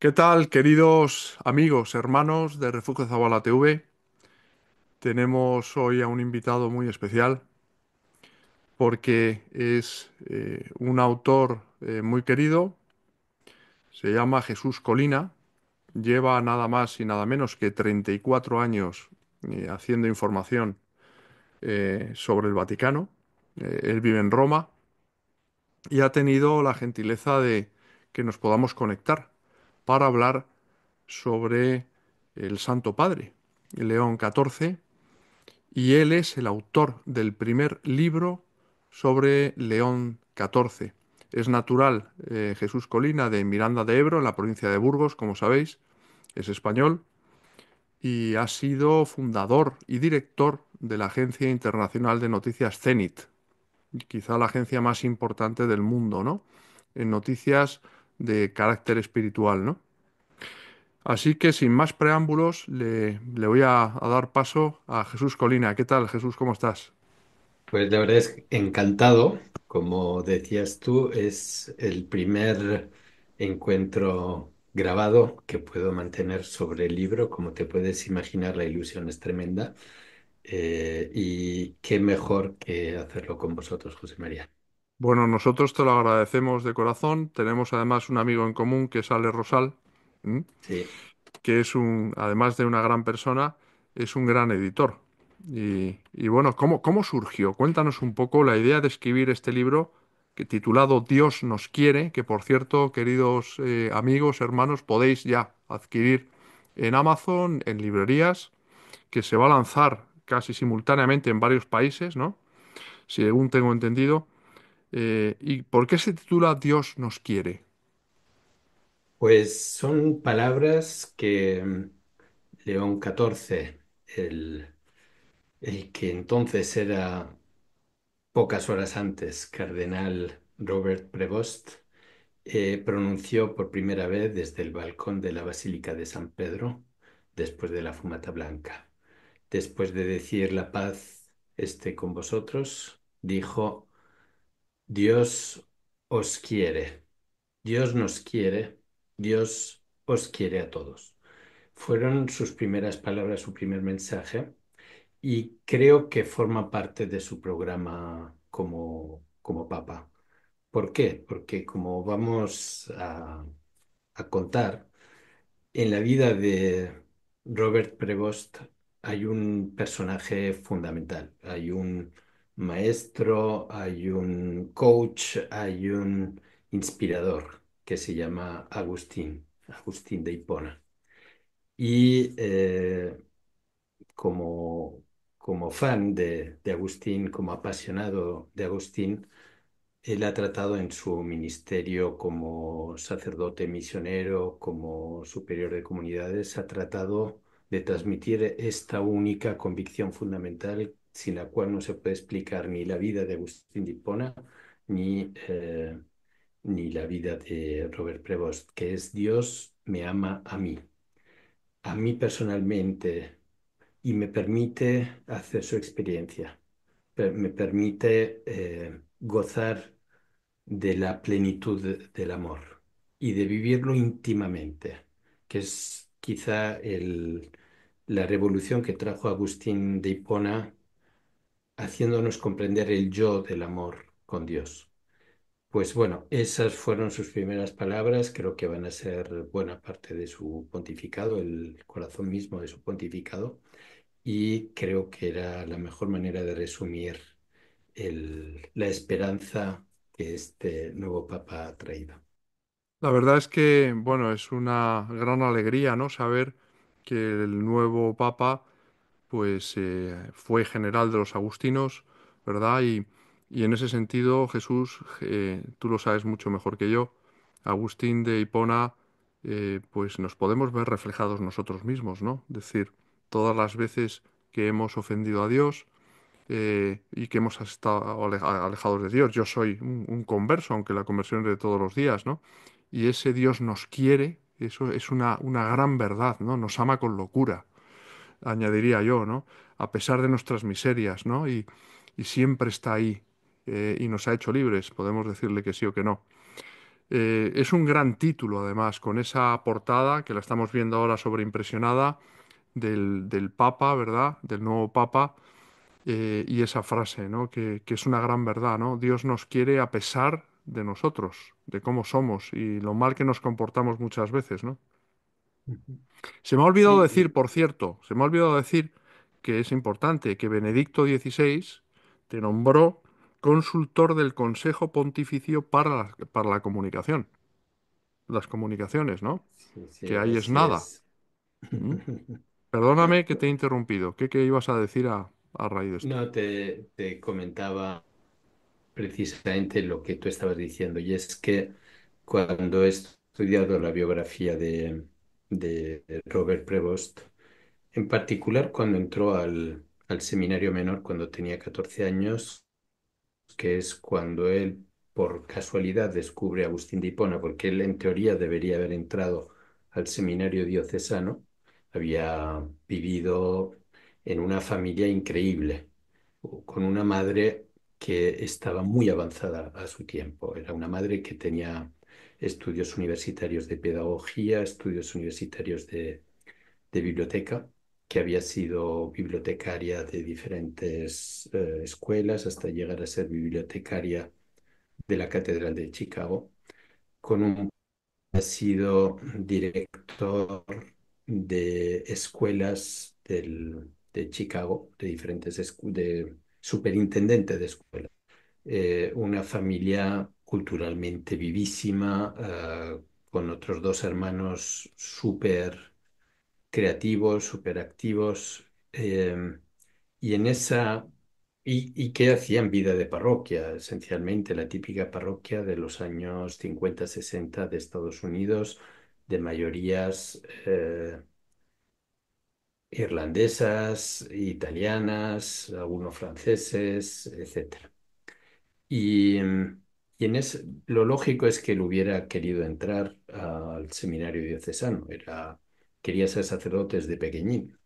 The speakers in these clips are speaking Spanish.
¿Qué tal, queridos amigos, hermanos de Refugio Zabala TV? Tenemos hoy a un invitado muy especial porque es un autor muy querido, se llama Jesús Colina, lleva nada más y nada menos que 34 años haciendo información sobre el Vaticano. Él vive en Roma y ha tenido la gentileza de que nos podamos conectar para hablar sobre el Santo Padre, León XIV, y él es el autor del primer libro sobre León XIV. Es natural, Jesús Colina, de Miranda de Ebro, en la provincia de Burgos, como sabéis, es español, y ha sido fundador y director de la Agencia Internacional de Noticias Zenit, quizá la agencia más importante del mundo, ¿no? En noticias de carácter espiritual, ¿no? Así que sin más preámbulos, le voy a dar paso a Jesús Colina. ¿Qué tal, Jesús? ¿Cómo estás? Pues la verdad es que encantado, como decías tú, es el primer encuentro grabado que puedo mantener sobre el libro. Como te puedes imaginar, la ilusión es tremenda. Y qué mejor que hacerlo con vosotros, José María. Bueno, nosotros te lo agradecemos de corazón. Tenemos además un amigo en común que es Ale Rosal, ¿m? Sí, Que es además de una gran persona, es un gran editor. Y bueno, ¿cómo surgió? Cuéntanos un poco la idea de escribir este libro que titulado Dios nos quiere, que por cierto, queridos amigos, hermanos, podéis ya adquirir en Amazon, en librerías, que se va a lanzar casi simultáneamente en varios países, ¿no? Según tengo entendido. ¿Y por qué se titula Dios nos quiere? pues son palabras que León XIV, el que entonces era pocas horas antes cardenal Robert Prevost, pronunció por primera vez desde el balcón de la Basílica de San Pedro, después de la Fumata Blanca. Después de decir la paz esté con vosotros, dijo, Dios os quiere, Dios nos quiere, Dios os quiere a todos. Fueron sus primeras palabras, su primer mensaje, y creo que forma parte de su programa como papa. ¿Por qué? Porque como vamos a contar, en la vida de Robert Prevost hay un personaje fundamental, hay un maestro, hay un coach, hay un inspirador que se llama Agustín de Hipona. Y como, como fan de Agustín, como apasionado de Agustín, él ha tratado en su ministerio como sacerdote misionero, como superior de comunidades, ha tratado de transmitir esta única convicción fundamental sin la cual no se puede explicar ni la vida de Agustín de Hipona ni la vida de Robert Prevost, que es Dios me ama a mí personalmente, y me permite hacer su experiencia, me permite gozar de la plenitud del amor y de vivirlo íntimamente, que es quizá la revolución que trajo Agustín de Hipona, haciéndonos comprender el yo del amor con Dios. Pues bueno, esas fueron sus primeras palabras, creo que van a ser buena parte de su pontificado, el corazón mismo de su pontificado, y creo que era la mejor manera de resumir la esperanza que este nuevo Papa ha traído. La verdad es que, bueno, es una gran alegría, ¿no? Saber que el nuevo Papa, pues, fue general de los agustinos, ¿verdad? Y en ese sentido, Jesús, tú lo sabes mucho mejor que yo, Agustín de Hipona, pues nos podemos ver reflejados nosotros mismos, ¿no? Es decir, todas las veces que hemos ofendido a Dios, y que hemos estado alejados de Dios. Yo soy un converso, aunque la conversión es de todos los días, ¿no? Y ese Dios nos quiere, eso es una gran verdad, ¿no? Nos ama con locura, añadiría yo, ¿no? A pesar de nuestras miserias, ¿no? Y siempre está ahí, y nos ha hecho libres, podemos decirle que sí o que no. Es un gran título, además, con esa portada que la estamos viendo ahora sobreimpresionada del Papa, ¿verdad? Del nuevo Papa, y esa frase, ¿no? Que es una gran verdad, ¿no? Dios nos quiere a pesar de nosotros, de cómo somos y lo mal que nos comportamos muchas veces, ¿no? Ujú. Se me ha olvidado Sí, decir, por cierto, se me ha olvidado decir que es importante que Benedicto XVI te nombró consultor del Consejo Pontificio para la comunicación, las comunicaciones, ¿no? sí, Que sí, ahí es así nada. es. ¿Mm? Perdóname que te he interrumpido. ¿Qué ibas a decir a raíz de esto? No, te comentaba precisamente lo que tú estabas diciendo, y es que cuando he estudiado la biografía de Robert Prevost, en particular cuando entró al seminario menor cuando tenía 14 años, que es cuando él por casualidad descubre a Agustín de Hipona, porque él en teoría debería haber entrado al seminario diocesano, había vivido en una familia increíble, con una madre que estaba muy avanzada a su tiempo. Era una madre que tenía estudios universitarios de pedagogía, estudios universitarios de biblioteca, que había sido bibliotecaria de diferentes escuelas hasta llegar a ser bibliotecaria de la Catedral de Chicago, con un ha sido director de escuelas de Chicago, de diferentes de superintendente de escuelas. Una familia culturalmente vivísima, con otros dos hermanos súper creativos, súper activos, y en esa, y que hacían vida de parroquia, esencialmente la típica parroquia de los años 50-60 de Estados Unidos, de mayorías irlandesas, italianas, algunos franceses, etcétera. Y lo lógico es que él hubiera querido entrar al seminario diocesano, quería ser sacerdote desde pequeñín,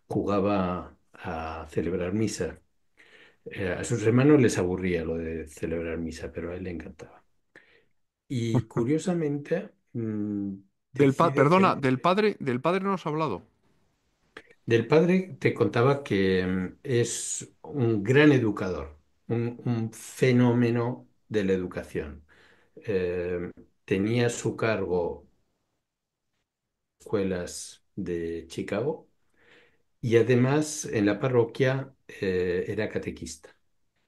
jugaba a celebrar misa. A sus hermanos les aburría lo de celebrar misa, pero a él le encantaba. Y curiosamente, decide Perdona, que... del padre no has hablado. Del padre te contaba que es un gran educador, un fenómeno de la educación. Eh, Tenía a su cargo escuelas de Chicago y además en la parroquia era catequista.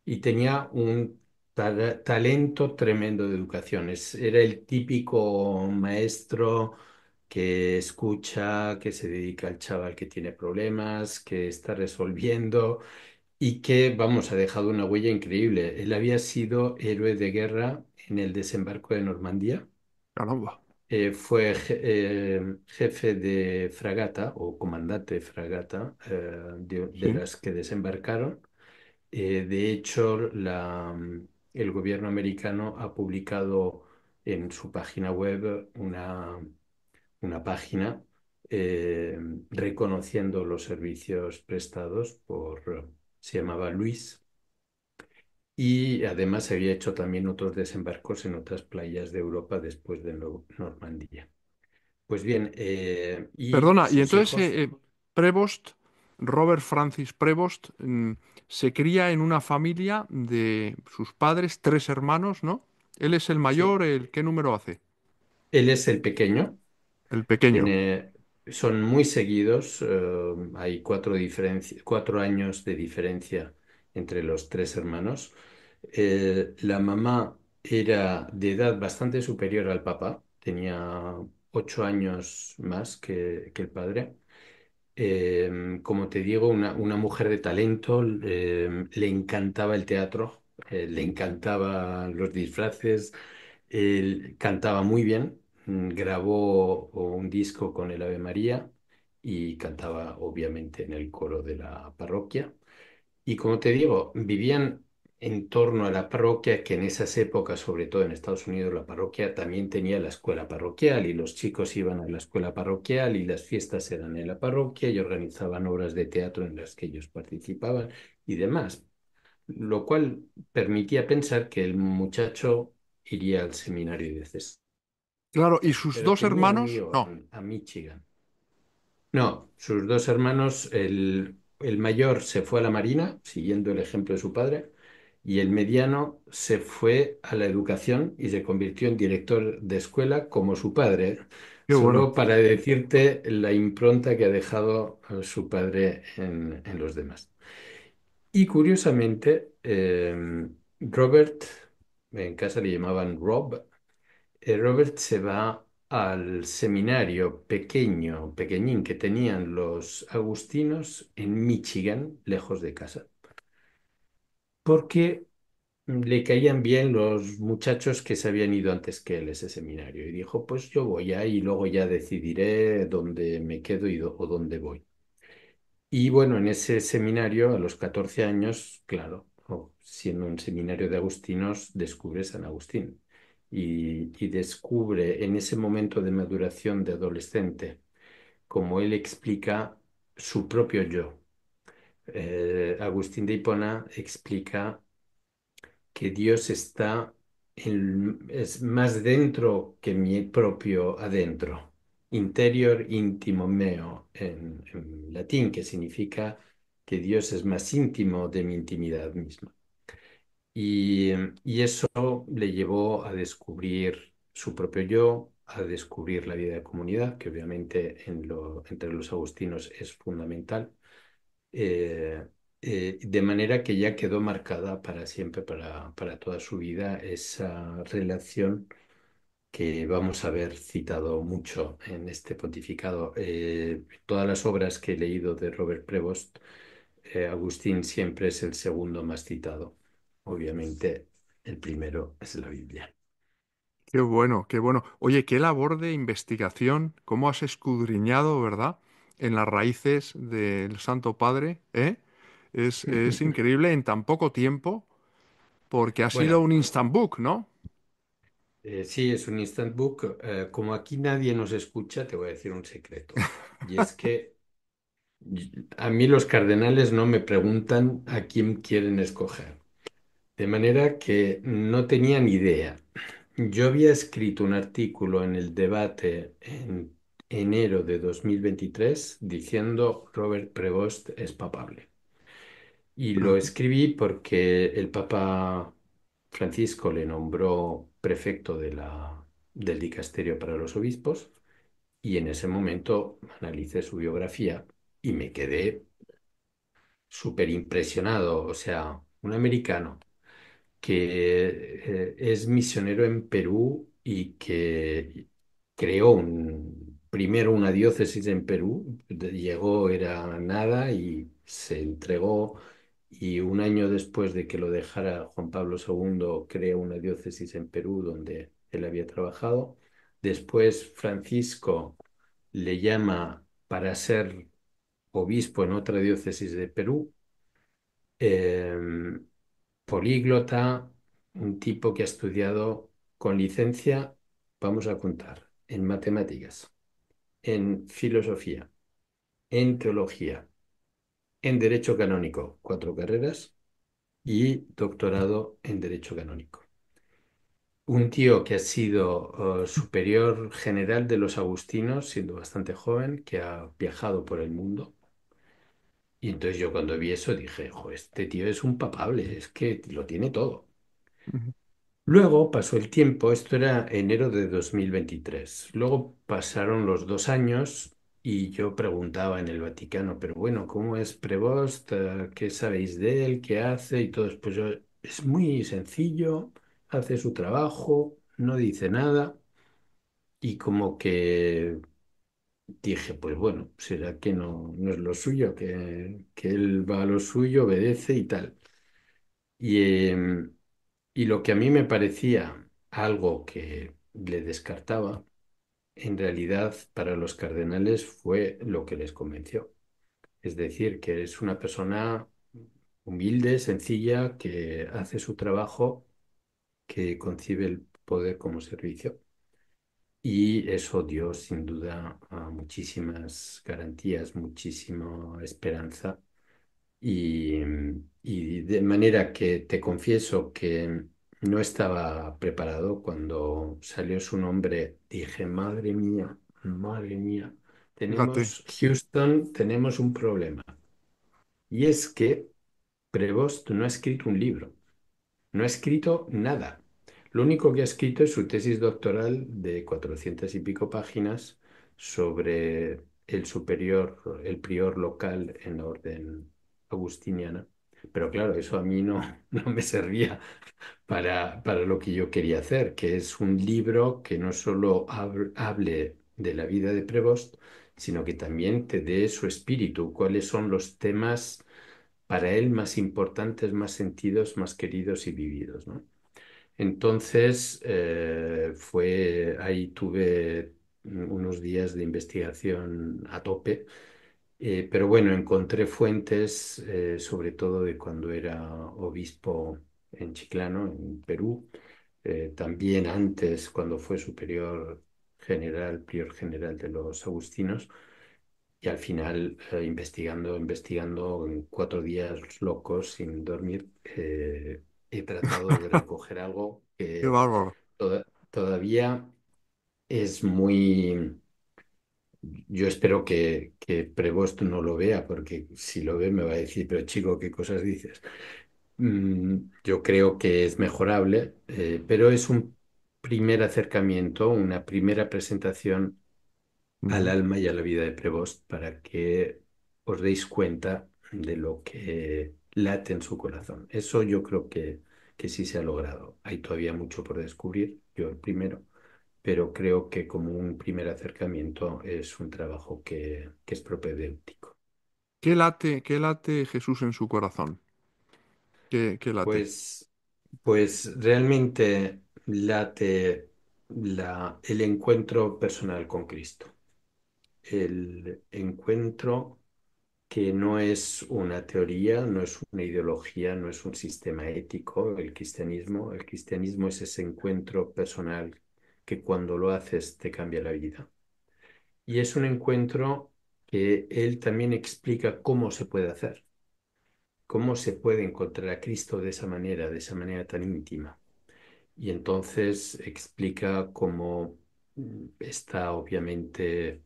Y tenía un talento tremendo de educación. Era el típico maestro que escucha, que se dedica al chaval que tiene problemas, que está resolviendo y que, vamos, ha dejado una huella increíble. Él había sido héroe de guerra en el desembarco de Normandía. Caramba. Fue jefe de fragata o comandante de fragata de Sí. las que desembarcaron. De hecho, el gobierno americano ha publicado en su página web una página eh, reconociendo los servicios prestados se llamaba Luis, y además había hecho también otros desembarcos en otras playas de Europa después de Normandía. Pues bien, y Perdona, y sus entonces hijos. Prevost, Robert Francis Prevost, se cría en una familia de sus padres, tres hermanos, ¿no? Él es el Sí, mayor, ¿qué número hace? él es el pequeño. El pequeño. Tiene, son muy seguidos, hay 4 años de diferencia entre los tres hermanos. La mamá era de edad bastante superior al papá, tenía 8 años más que el padre. Como te digo, una mujer de talento, le encantaba el teatro, le encantaban los disfraces, él cantaba muy bien, grabó un disco con el Ave María y cantaba obviamente en el coro de la parroquia. Y como te digo, vivían en torno a la parroquia, que en esas épocas, sobre todo en Estados Unidos, la parroquia también tenía la escuela parroquial y los chicos iban a la escuela parroquial y las fiestas eran en la parroquia y organizaban obras de teatro en las que ellos participaban y demás, lo cual permitía pensar que el muchacho iría al seminario diocesano, Claro, ¿y sus pero dos tenía un hermanos? lío No. a Michigan. No, sus dos hermanos, el mayor se fue a la Marina, siguiendo el ejemplo de su padre, y el mediano se fue a la educación y se convirtió en director de escuela como su padre, Qué bueno, solo para decirte la impronta que ha dejado su padre en los demás. Y curiosamente, Robert, en casa le llamaban Rob, Robert se va al seminario pequeño, pequeñín que tenían los agustinos en Michigan, lejos de casa, porque le caían bien los muchachos que se habían ido antes que él a ese seminario. Y dijo, pues yo voy ahí y luego ya decidiré dónde me quedo o dónde voy. Y bueno, en ese seminario, a los 14 años, claro, siendo un seminario de agustinos, descubre San Agustín y descubre en ese momento de maduración de adolescente, como él explica su propio yo. Agustín de Hipona explica que Dios es más dentro que mi propio adentro. Interior intimo meo en latín, que significa que Dios es más íntimo de mi intimidad misma. Y, y eso le llevó a descubrir su propio yo, a descubrir la vida de comunidad, que obviamente entre los agustinos es fundamental, eh, de manera que ya quedó marcada para siempre, para toda su vida, esa relación que vamos a ver citado mucho en este pontificado. Todas las obras que he leído de Robert Prevost, Agustín siempre es el segundo más citado. Obviamente, el primero es la Biblia. qué bueno, qué bueno. Oye, qué labor de investigación, cómo has escudriñado, ¿verdad? En las raíces del Santo Padre, ¿eh? Es increíble en tan poco tiempo, porque ha sido Bueno, un instant book, ¿no? sí, es un instant book. Como aquí nadie nos escucha, te voy a decir un secreto. Y es que a mí los cardenales no me preguntan a quién quieren escoger. De manera que no tenía ni idea. Yo había escrito un artículo en el debate en enero de 2023 diciendo Robert Prevost es papable. Y lo Ujú, escribí porque el Papa Francisco le nombró prefecto del dicasterio para los obispos y en ese momento analicé su biografía y me quedé súper impresionado. O sea, un americano que es misionero en Perú y que creó primero una diócesis en Perú, llegó, era nada y se entregó y un año después de que lo dejara Juan Pablo II creó una diócesis en Perú donde él había trabajado. Después Francisco le llama para ser obispo en otra diócesis de Perú. Em, Políglota, un tipo que ha estudiado con licencia, vamos a contar, en matemáticas, en filosofía, en teología, en derecho canónico, 4 carreras, y doctorado en derecho canónico. Un tío que ha sido superior general de los agustinos, siendo bastante joven, que ha viajado por el mundo. Y entonces yo cuando vi eso dije, jo, este tío es un papable, es que lo tiene todo. ujú. Luego pasó el tiempo, esto era enero de 2023. Luego pasaron los 2 años y yo preguntaba en el Vaticano, pero bueno, ¿cómo es Prevost? ¿Qué sabéis de él? ¿Qué hace? Y todo. Pues yo, es muy sencillo, hace su trabajo, no dice nada y como que dije, pues bueno, será que no es lo suyo, que él va a lo suyo, obedece y tal. Y, y lo que a mí me parecía algo que le descartaba, en realidad para los cardenales fue lo que les convenció. Es decir, que es una persona humilde, sencilla, que hace su trabajo, que concibe el poder como servicio. Y eso dio sin duda a muchísimas garantías, muchísima esperanza. Y de manera que te confieso que no estaba preparado. Cuando salió su nombre, dije, madre mía, Fíjate, tenemos Houston, tenemos un problema. Y es que Prevost no ha escrito un libro, no ha escrito nada. Lo único que ha escrito es su tesis doctoral de 400 y pico páginas sobre el prior local en la orden agustiniana. Pero claro, eso a mí no, no me servía para lo que yo quería hacer, que es un libro que no solo hable de la vida de Prevost, sino que también te dé su espíritu, cuáles son los temas para él más importantes, más sentidos, más queridos y vividos, ¿no? Entonces, ahí tuve unos días de investigación a tope, pero bueno, encontré fuentes, sobre todo de cuando era obispo en Chiclano, en Perú, también antes, cuando fue superior general, prior general de los agustinos, y al final, investigando en 4 días locos sin dormir, he tratado de recoger algo qué que bárbaro. todavía es muy... Yo espero que Prevost no lo vea, porque si lo ve me va a decir, pero chico, ¿qué cosas dices? Yo creo que es mejorable, pero es un primer acercamiento, una primera presentación al Ujú. alma y a la vida de Prevost para que os deis cuenta de lo que late en su corazón. Eso yo creo que sí se ha logrado. Hay todavía mucho por descubrir, yo el primero, pero creo que como un primer acercamiento es un trabajo que es propedéutico. Qué late Jesús en su corazón? ¿Qué late? Pues, pues realmente late el encuentro personal con Cristo, el encuentro que no es una teoría, no es una ideología, no es un sistema ético, el cristianismo es ese encuentro personal que cuando lo haces te cambia la vida. Y es un encuentro que él también explica cómo se puede hacer, cómo se puede encontrar a Cristo de esa manera tan íntima. Y entonces explica cómo está obviamente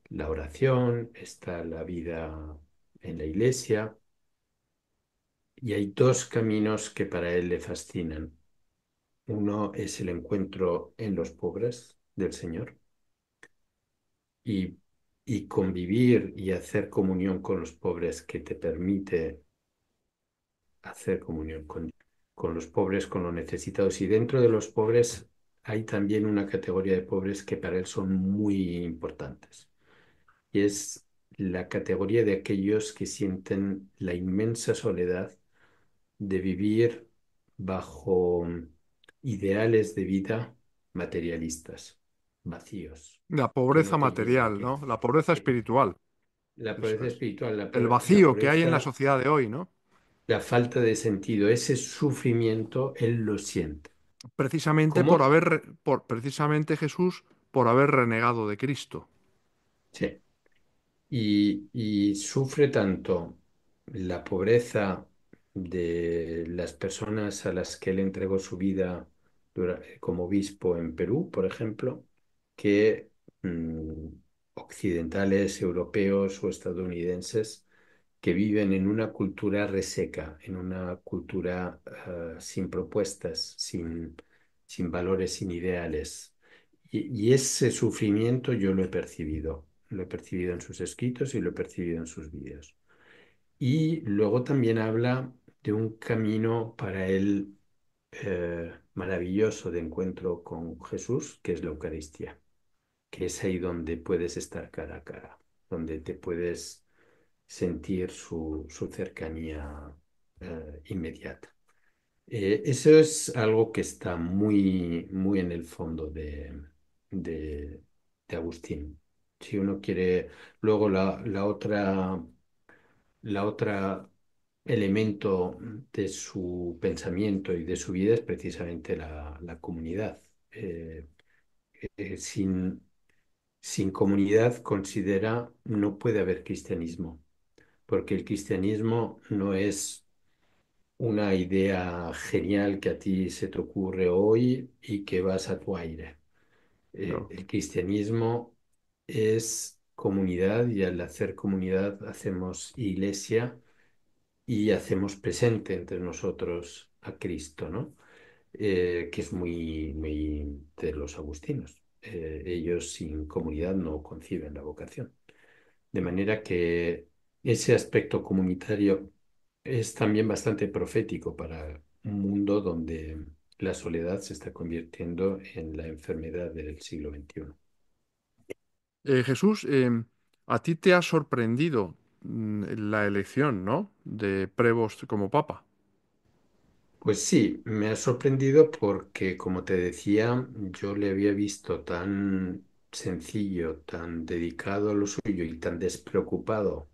la oración, está la vida en la iglesia, y hay dos caminos que para él le fascinan. Uno es el encuentro en los pobres del Señor y, y convivir y hacer comunión con los pobres que te permite hacer comunión con los pobres, con los necesitados. Y dentro de los pobres hay también una categoría de pobres que para él son muy importantes. Y es la categoría de aquellos que sienten la inmensa soledad de vivir bajo ideales de vida materialistas, vacíos, La que pobreza no te llenan, material, ¿no? La pobreza que- espiritual. la Eso pobreza es. espiritual, El la vacío que hay en la pobreza, sociedad de hoy, ¿no? la falta de sentido, ese sufrimiento, él lo siente. Precisamente ¿Cómo? precisamente Jesús por haber renegado de Cristo. Sí. Y sufre tanto la pobreza de las personas a las que él entregó su vida como obispo en Perú, por ejemplo, que occidentales, europeos o estadounidenses que viven en una cultura reseca, en una cultura sin propuestas, sin valores, sin ideales. Y ese sufrimiento yo lo he percibido en sus escritos y lo he percibido en sus vídeos. Y luego también habla de un camino para él maravilloso de encuentro con Jesús, que es la Eucaristía, que es ahí donde puedes estar cara a cara, donde te puedes sentir su cercanía inmediata. Eso es algo que está muy, muy en el fondo de, de Agustín. Si uno quiere, luego la otra elemento de su pensamiento y de su vida es precisamente la comunidad. Eh, sin comunidad, considera, no puede haber cristianismo, porque el cristianismo no es una idea genial que a ti se te ocurre hoy y que vas a tu aire. Claro. El cristianismo es comunidad y al hacer comunidad hacemos iglesia y hacemos presente entre nosotros a Cristo, ¿no? Que es muy de los agustinos. Ellos sin comunidad no conciben la vocación. De manera que ese aspecto comunitario es también bastante profético para un mundo donde la soledad se está convirtiendo en la enfermedad del siglo XXI. Jesús, a ti te ha sorprendido la elección, ¿no? De Prevost como papa. Pues sí, me ha sorprendido porque, como te decía, yo le había visto tan sencillo, tan dedicado a lo suyo y tan despreocupado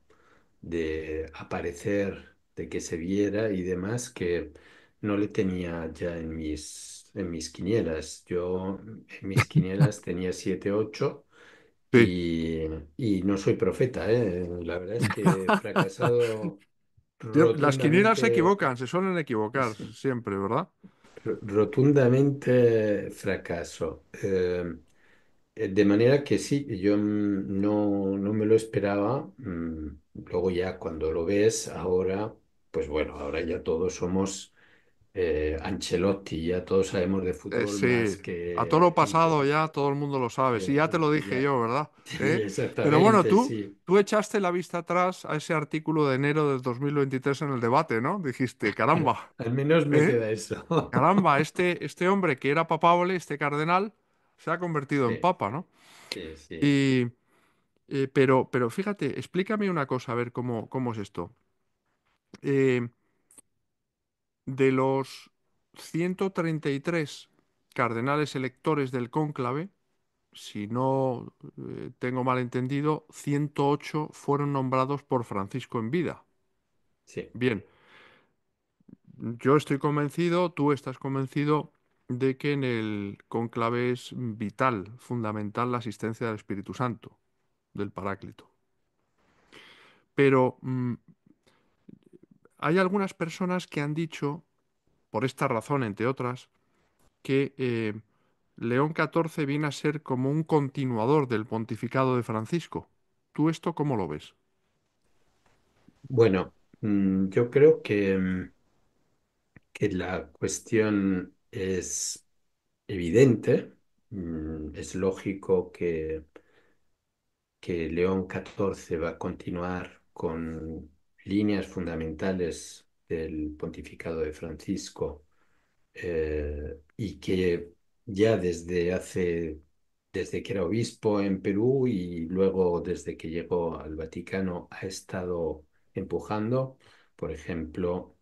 de aparecer, de que se viera y demás, que no le tenía ya en mis quinielas. Yo en mis quinielas tenía 7 8 Sí. y no soy profeta, ¿eh? La verdad es que he fracasado Las quinielas se rotundamente, equivocan, se suelen equivocar siempre, ¿verdad? rotundamente fracaso. De manera que sí, yo no me lo esperaba. Luego ya cuando lo ves, ahora, pues bueno, ahora ya todos somos Ancelotti, ya todos sabemos de fútbol más Sí. A toro que pasado ya todo el mundo lo sabe. Sí, ya te lo dije ya, yo, ¿verdad? sí, ¿Eh? Pero bueno, exactamente, tú, sí. tú echaste la vista atrás a ese artículo de enero del 2023 en el debate, ¿no? Dijiste, caramba, Al menos me ¿eh? queda eso. Caramba, este hombre que era papable, este cardenal, se ha convertido en Sí, papa, ¿no? sí, sí. Y, pero fíjate, explícame una cosa, a ver cómo es esto. Eh, de los 133 cardenales electores del cónclave, si no tengo mal entendido, 108 fueron nombrados por Francisco en vida. Sí. Bien, yo estoy convencido, tú estás convencido de que en el cónclave es vital, fundamental la asistencia del Espíritu Santo, del Paráclito. Pero hay algunas personas que han dicho, por esta razón, entre otras, que León XIV viene a ser como un continuador del pontificado de Francisco. ¿Tú esto cómo lo ves? Bueno, yo creo que la cuestión es evidente. Es lógico que León XIV va a continuar con líneas fundamentales del pontificado de Francisco y que ya desde que era obispo en Perú y luego desde que llegó al Vaticano ha estado empujando, por ejemplo,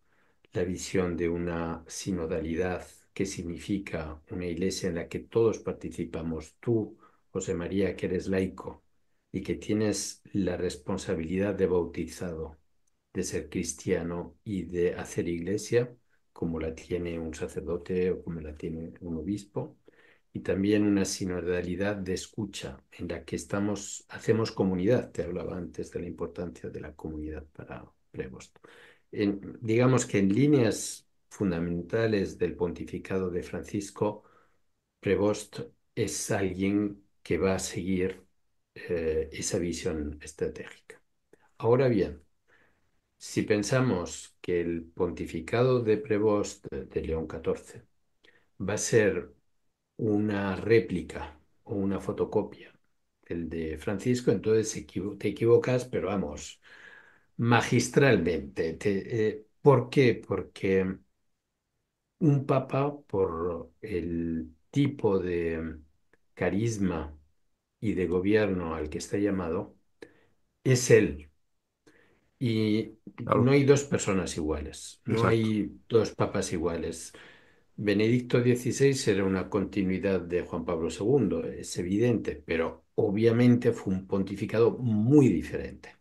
la visión de una sinodalidad que significa una iglesia en la que todos participamos. Tú, José María, que eres laico y que tienes la responsabilidad de bautizado, de ser cristiano y de hacer iglesia, como la tiene un sacerdote o como la tiene un obispo, y también una sinodalidad de escucha en la que hacemos comunidad. Te hablaba antes de la importancia de la comunidad para Prevost. Digamos que en líneas fundamentales del pontificado de Francisco, Prevost es alguien que va a seguir esa visión estratégica. Ahora bien, si pensamos que el pontificado de Prevost de León XIV va a ser una réplica o una fotocopia del de Francisco, entonces te equivocas, pero vamos, magistralmente. ¿Por qué? Porque un papa, por el tipo de carisma y de gobierno al que está llamado, es él. Y no Claro, hay dos personas iguales, no exacto. hay dos papas iguales. Benedicto XVI era una continuidad de Juan Pablo II, es evidente, pero obviamente fue un pontificado muy diferente.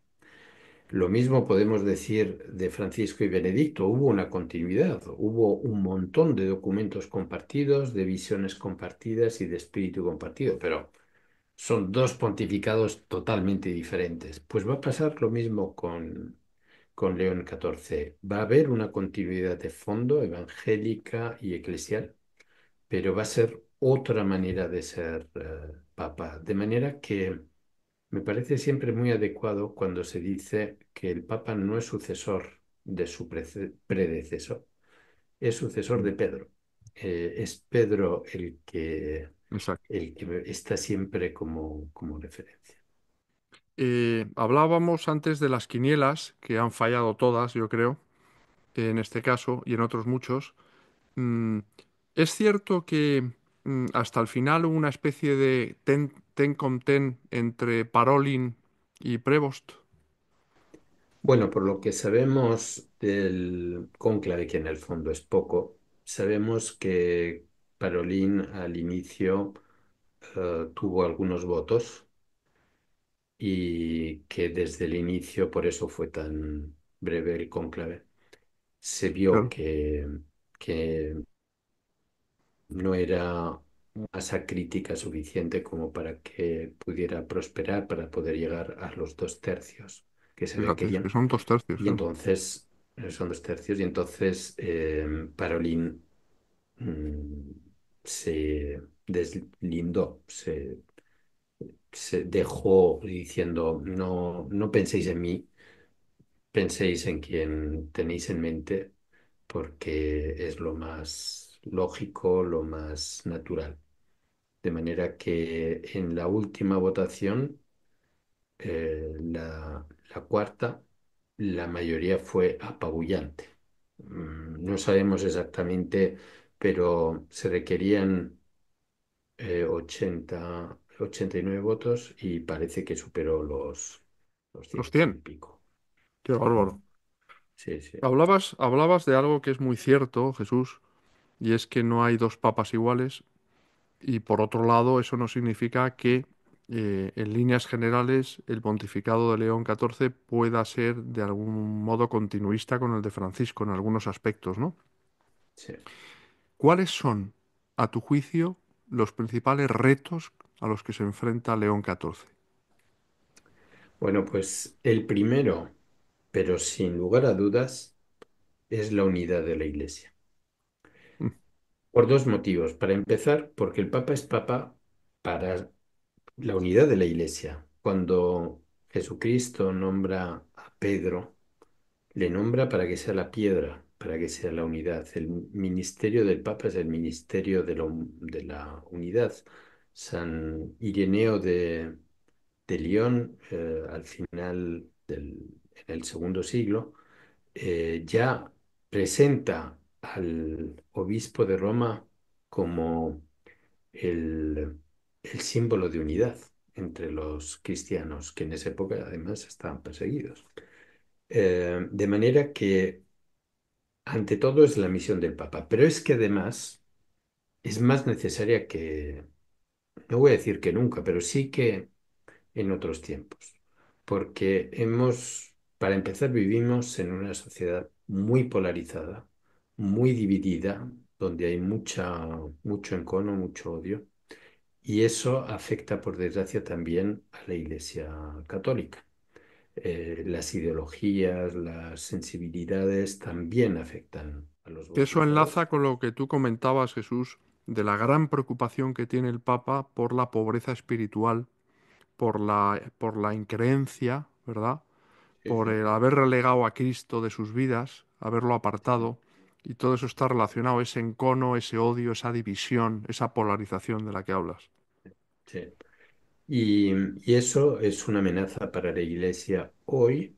Lo mismo podemos decir de Francisco y Benedicto, hubo una continuidad, hubo un montón de documentos compartidos, de visiones compartidas y de espíritu compartido, pero son dos pontificados totalmente diferentes. Pues va a pasar lo mismo con León XIV. Va a haber una continuidad de fondo evangélica y eclesial, pero va a ser otra manera de ser papa. De manera que me parece siempre muy adecuado cuando se dice que el papa no es sucesor de su predecesor, es sucesor de Pedro. Es Pedro Exacto. el que está siempre como referencia. Hablábamos antes de las quinielas, que han fallado todas, yo creo, en este caso y en otros muchos. Mm, ¿Es cierto que hasta el final hubo una especie de ten con ten entre Parolin y Prevost? Bueno, por lo que sabemos del cónclave, que en el fondo es poco, sabemos que Parolín al inicio tuvo algunos votos y que desde el inicio, por eso fue tan breve el cónclave, se vio Claro, que no era masa crítica suficiente como para que pudiera prosperar, para poder llegar a los 2 tercios que se fíjate, es que requerían. son 2 tercios, Y claro. entonces, son 2 tercios, y entonces Parolín mm, se deslindó, se dejó diciendo, no, no penséis en mí, penséis en quien tenéis en mente, porque es lo más lógico, lo más natural. De manera que en la última votación, la cuarta, la mayoría fue apabullante. No sabemos exactamente, pero se requerían 89 votos y parece que superó los Los 100 y 100, pico. qué Sí, bárbaro. sí, sí, Hablabas de algo que es muy cierto, Jesús, y es que no hay dos papas iguales, y por otro lado, eso no significa que en líneas generales el pontificado de León XIV pueda ser de algún modo continuista con el de Francisco en algunos aspectos, ¿no? sí. ¿Cuáles son, a tu juicio, los principales retos a los que se enfrenta León XIV? Bueno, pues el primero, pero sin lugar a dudas, es la unidad de la Iglesia. Mm, Por dos motivos. Para empezar, porque el Papa es Papa para la unidad de la Iglesia. Cuando Jesucristo nombra a Pedro, le nombra para que sea la piedra, para que sea la unidad. El ministerio del Papa es el ministerio de la unidad. San Ireneo de León, al final en el segundo siglo, ya presenta al obispo de Roma como el símbolo de unidad entre los cristianos, que en esa época además estaban perseguidos. De manera que, ante todo, es la misión del Papa, pero es que además es más necesaria que, no voy a decir que nunca, pero sí que en otros tiempos, porque para empezar, vivimos en una sociedad muy polarizada, muy dividida, donde hay mucho encono, mucho odio, y eso afecta, por desgracia, también a la Iglesia Católica. Las ideologías, las sensibilidades también afectan a los Que eso enlaza bautizados. con lo que tú comentabas, Jesús, de la gran preocupación que tiene el Papa por la pobreza espiritual, por la increencia, ¿verdad? Sí, Por sí, el haber relegado a Cristo de sus vidas, haberlo sí, apartado, y todo eso está relacionado, ese encono, ese odio, esa división, esa polarización de la que hablas. sí. Y eso es una amenaza para la Iglesia hoy,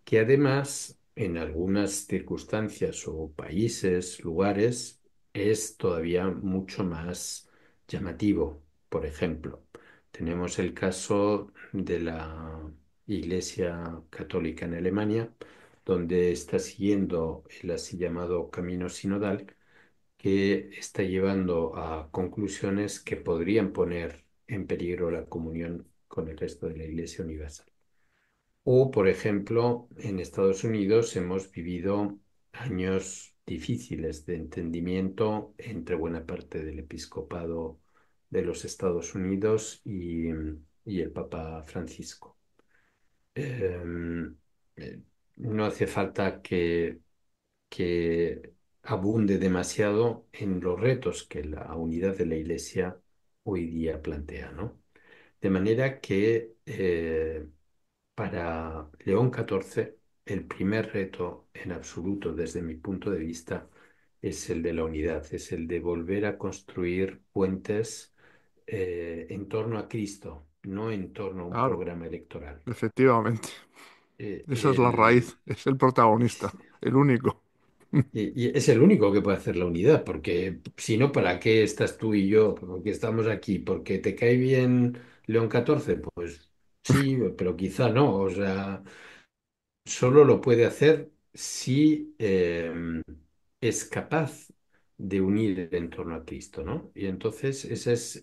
que además en algunas circunstancias o países, lugares, es todavía mucho más llamativo. Por ejemplo, tenemos el caso de la Iglesia Católica en Alemania, donde está siguiendo el así llamado camino sinodal, que está llevando a conclusiones que podrían poner en peligro la comunión con el resto de la Iglesia Universal. O, por ejemplo, en Estados Unidos hemos vivido años difíciles de entendimiento entre buena parte del episcopado de los Estados Unidos y el Papa Francisco. Eh, no hace falta que abunde demasiado en los retos que la unidad de la Iglesia hoy día plantea, ¿no? De manera que para León XIV el primer reto en absoluto desde mi punto de vista es el de la unidad, es el de volver a construir puentes en torno a Cristo, no en torno a un Claro, programa electoral. efectivamente. Eh, Esa es la el- raíz, es el protagonista, el único. y es el único que puede hacer la unidad, porque si no, ¿para qué estás tú y yo? ¿Por qué estamos aquí? ¿Porque te cae bien León XIV? Pues sí, pero quizá no. O sea, solo lo puede hacer si es capaz de unir en torno a Cristo, ¿no? Y entonces ese es,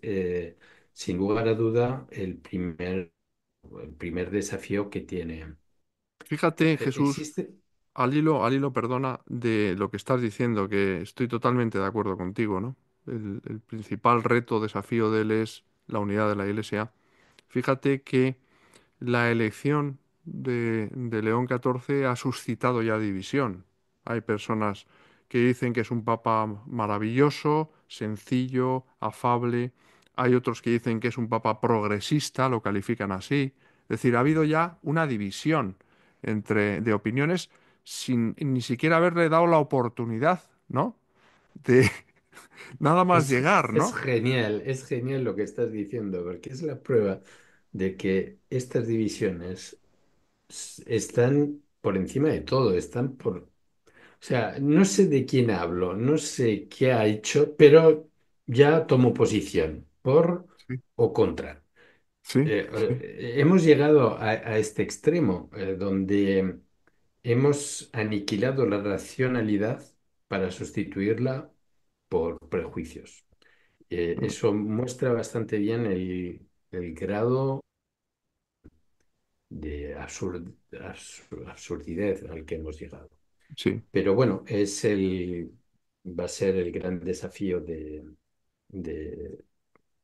sin lugar a duda, el primer desafío que tiene. Fíjate, Jesús, Existe. al hilo, perdona, de lo que estás diciendo, que estoy totalmente de acuerdo contigo, ¿no? El principal reto, desafío de él es la unidad de la Iglesia. Fíjate que la elección de León XIV ha suscitado ya división. Hay personas que dicen que es un papa maravilloso, sencillo, afable. Hay otros que dicen que es un papa progresista, lo califican así. Es decir, ha habido ya una división de opiniones sin ni siquiera haberle dado la oportunidad, ¿no? De nada más Es, llegar, es ¿no? genial, es genial lo que estás diciendo, porque es la prueba de que estas divisiones están por encima de todo, están por. O sea, no sé de quién hablo, no sé qué ha hecho, pero ya tomo posición, por Sí, o contra. sí, sí. Hemos llegado a este extremo, donde hemos aniquilado la racionalidad para sustituirla por prejuicios. Eso muestra bastante bien el grado de absurdidad al que hemos llegado. Sí. Pero bueno, va a ser el gran desafío de,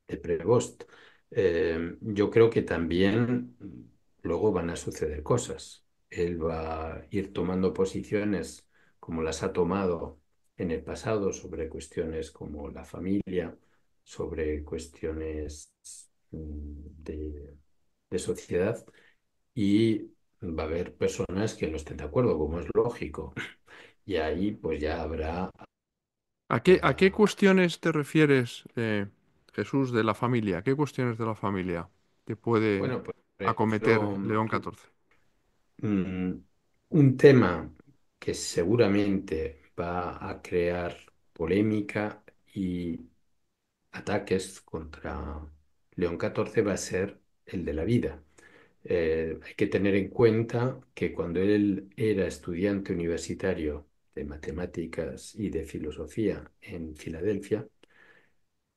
de Prevost. Yo creo que también luego van a suceder cosas. Él va a ir tomando posiciones como las ha tomado en el pasado sobre cuestiones como la familia, sobre cuestiones de sociedad, y va a haber personas que no estén de acuerdo, como es lógico. Y ahí pues ya A qué habrá. cuestiones te refieres, Jesús, de la familia? ¿Qué cuestiones de la familia te puede Bueno, pues, por acometer ejemplo, León XIV? mm, un tema que seguramente va a crear polémica y ataques contra León XIV va a ser el de la vida. Hay que tener en cuenta que cuando él era estudiante universitario de matemáticas y de filosofía en Filadelfia,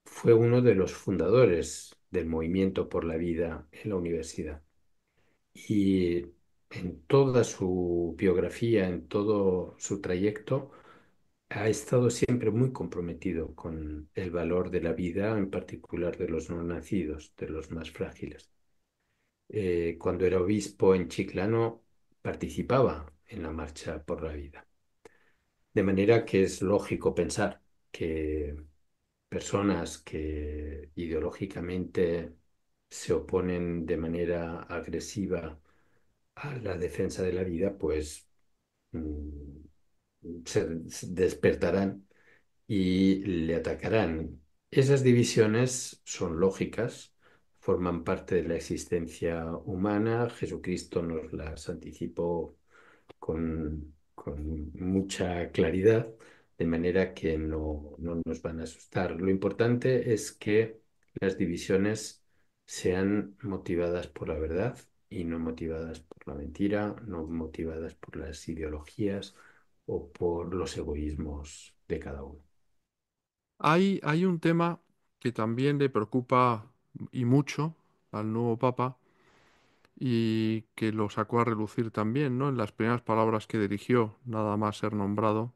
fue uno de los fundadores del movimiento por la vida en la universidad. Y en toda su biografía, en todo su trayecto, ha estado siempre muy comprometido con el valor de la vida, en particular de los no nacidos, de los más frágiles. Cuando era obispo en Chiclano, participaba en la Marcha por la Vida. De manera que es lógico pensar que personas que ideológicamente se oponen de manera agresiva a la defensa de la vida, pues mm, se despertarán y le atacarán. Esas divisiones son lógicas, forman parte de la existencia humana. Jesucristo nos las anticipó con mucha claridad, de manera que no nos van a asustar. Lo importante es que las divisiones sean motivadas por la verdad y no motivadas por la mentira, no motivadas por las ideologías o por los egoísmos de cada uno. Hay un tema que también le preocupa y mucho al nuevo papa y que lo sacó a relucir también, ¿no? En las primeras palabras que dirigió, nada más ser nombrado,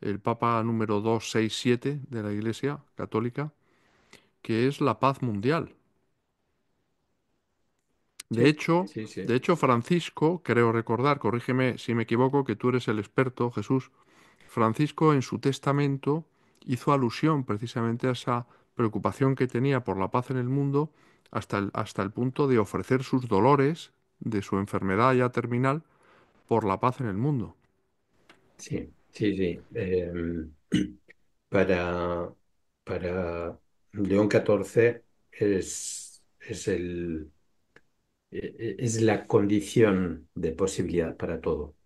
el papa número 267 de la Iglesia Católica, que es la paz mundial. De Sí, hecho, sí, de sí, hecho, Francisco, creo recordar, corrígeme si me equivoco, que tú eres el experto, Jesús. Francisco en su testamento hizo alusión precisamente a esa preocupación que tenía por la paz en el mundo hasta el punto de ofrecer sus dolores de su enfermedad ya terminal por la paz en el mundo. sí, sí, sí. Para, para León XIV es la condición de posibilidad para todo,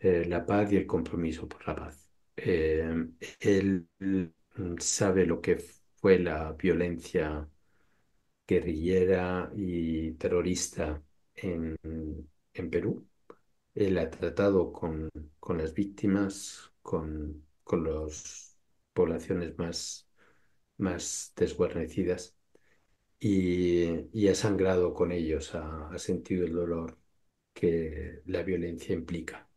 la paz y el compromiso por la paz. Él sabe lo que fue la violencia guerrillera y terrorista en, en Perú. Él ha tratado con las víctimas, con las poblaciones más desguarnecidas y ha sangrado con ellos, ha sentido el dolor que la violencia implica.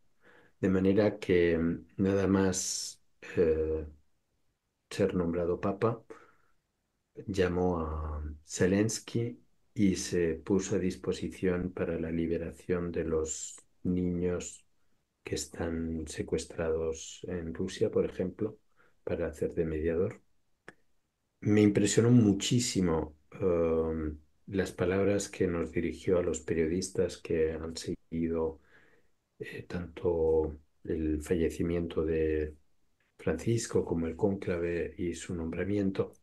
De manera que nada más ser nombrado papa, llamó a Zelensky y se puso a disposición para la liberación de los niños que están secuestrados en Rusia, por ejemplo, para hacer de mediador. Me impresionó muchísimo las palabras que nos dirigió a los periodistas que han seguido tanto el fallecimiento de Francisco como el cónclave y su nombramiento,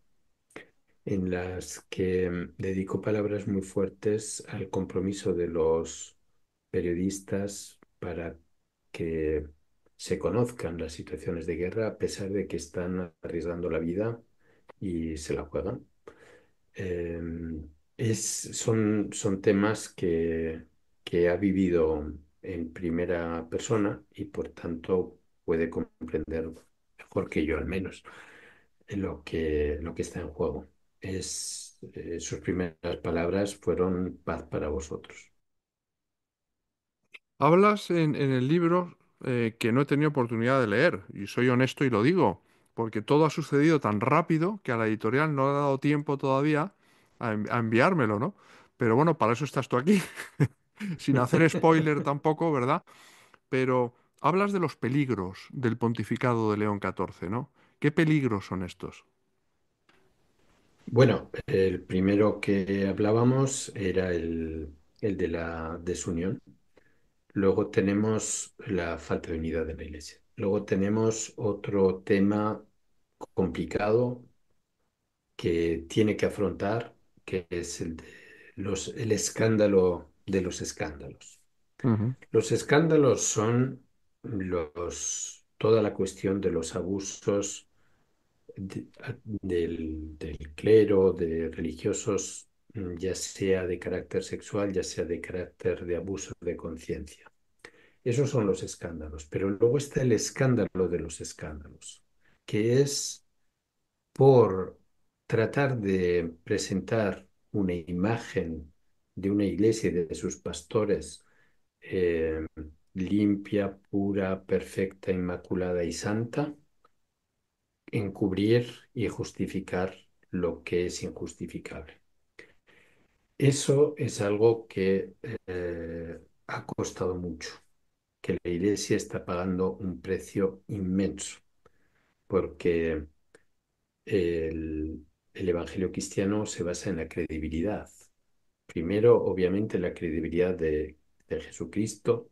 en las que dedicó palabras muy fuertes al compromiso de los periodistas para que se conozcan las situaciones de guerra a pesar de que están arriesgando la vida y se la juegan. Eh, son temas que ha vivido en primera persona y por tanto puede comprender mejor que yo al menos lo que está en juego. Sus primeras palabras fueron paz para vosotros. Hablas en el libro que no he tenido oportunidad de leer, y soy honesto y lo digo, porque todo ha sucedido tan rápido que a la editorial no le ha dado tiempo todavía a enviármelo, ¿no? Pero bueno, para eso estás tú aquí, sin hacer spoiler tampoco, ¿verdad? Pero hablas de los peligros del pontificado de León XIV, ¿no? ¿Qué peligros son estos? Bueno, el primero que hablábamos era el de la desunión. Luego tenemos la falta de unidad de la Iglesia. Luego tenemos otro tema complicado que tiene que afrontar, que es el escándalo de los escándalos. Ujú, Los escándalos son toda la cuestión de los abusos del clero, de religiosos, ya sea de carácter sexual, ya sea de carácter de abuso de conciencia. Esos son los escándalos, pero luego está el escándalo de los escándalos, que es por tratar de presentar una imagen de una iglesia y de sus pastores eh, limpia, pura, perfecta, inmaculada y santa, encubrir y justificar lo que es injustificable. Eso es algo que ha costado mucho, que la iglesia está pagando un precio inmenso, porque el evangelio cristiano se basa en la credibilidad. Primero, obviamente, la credibilidad de Jesucristo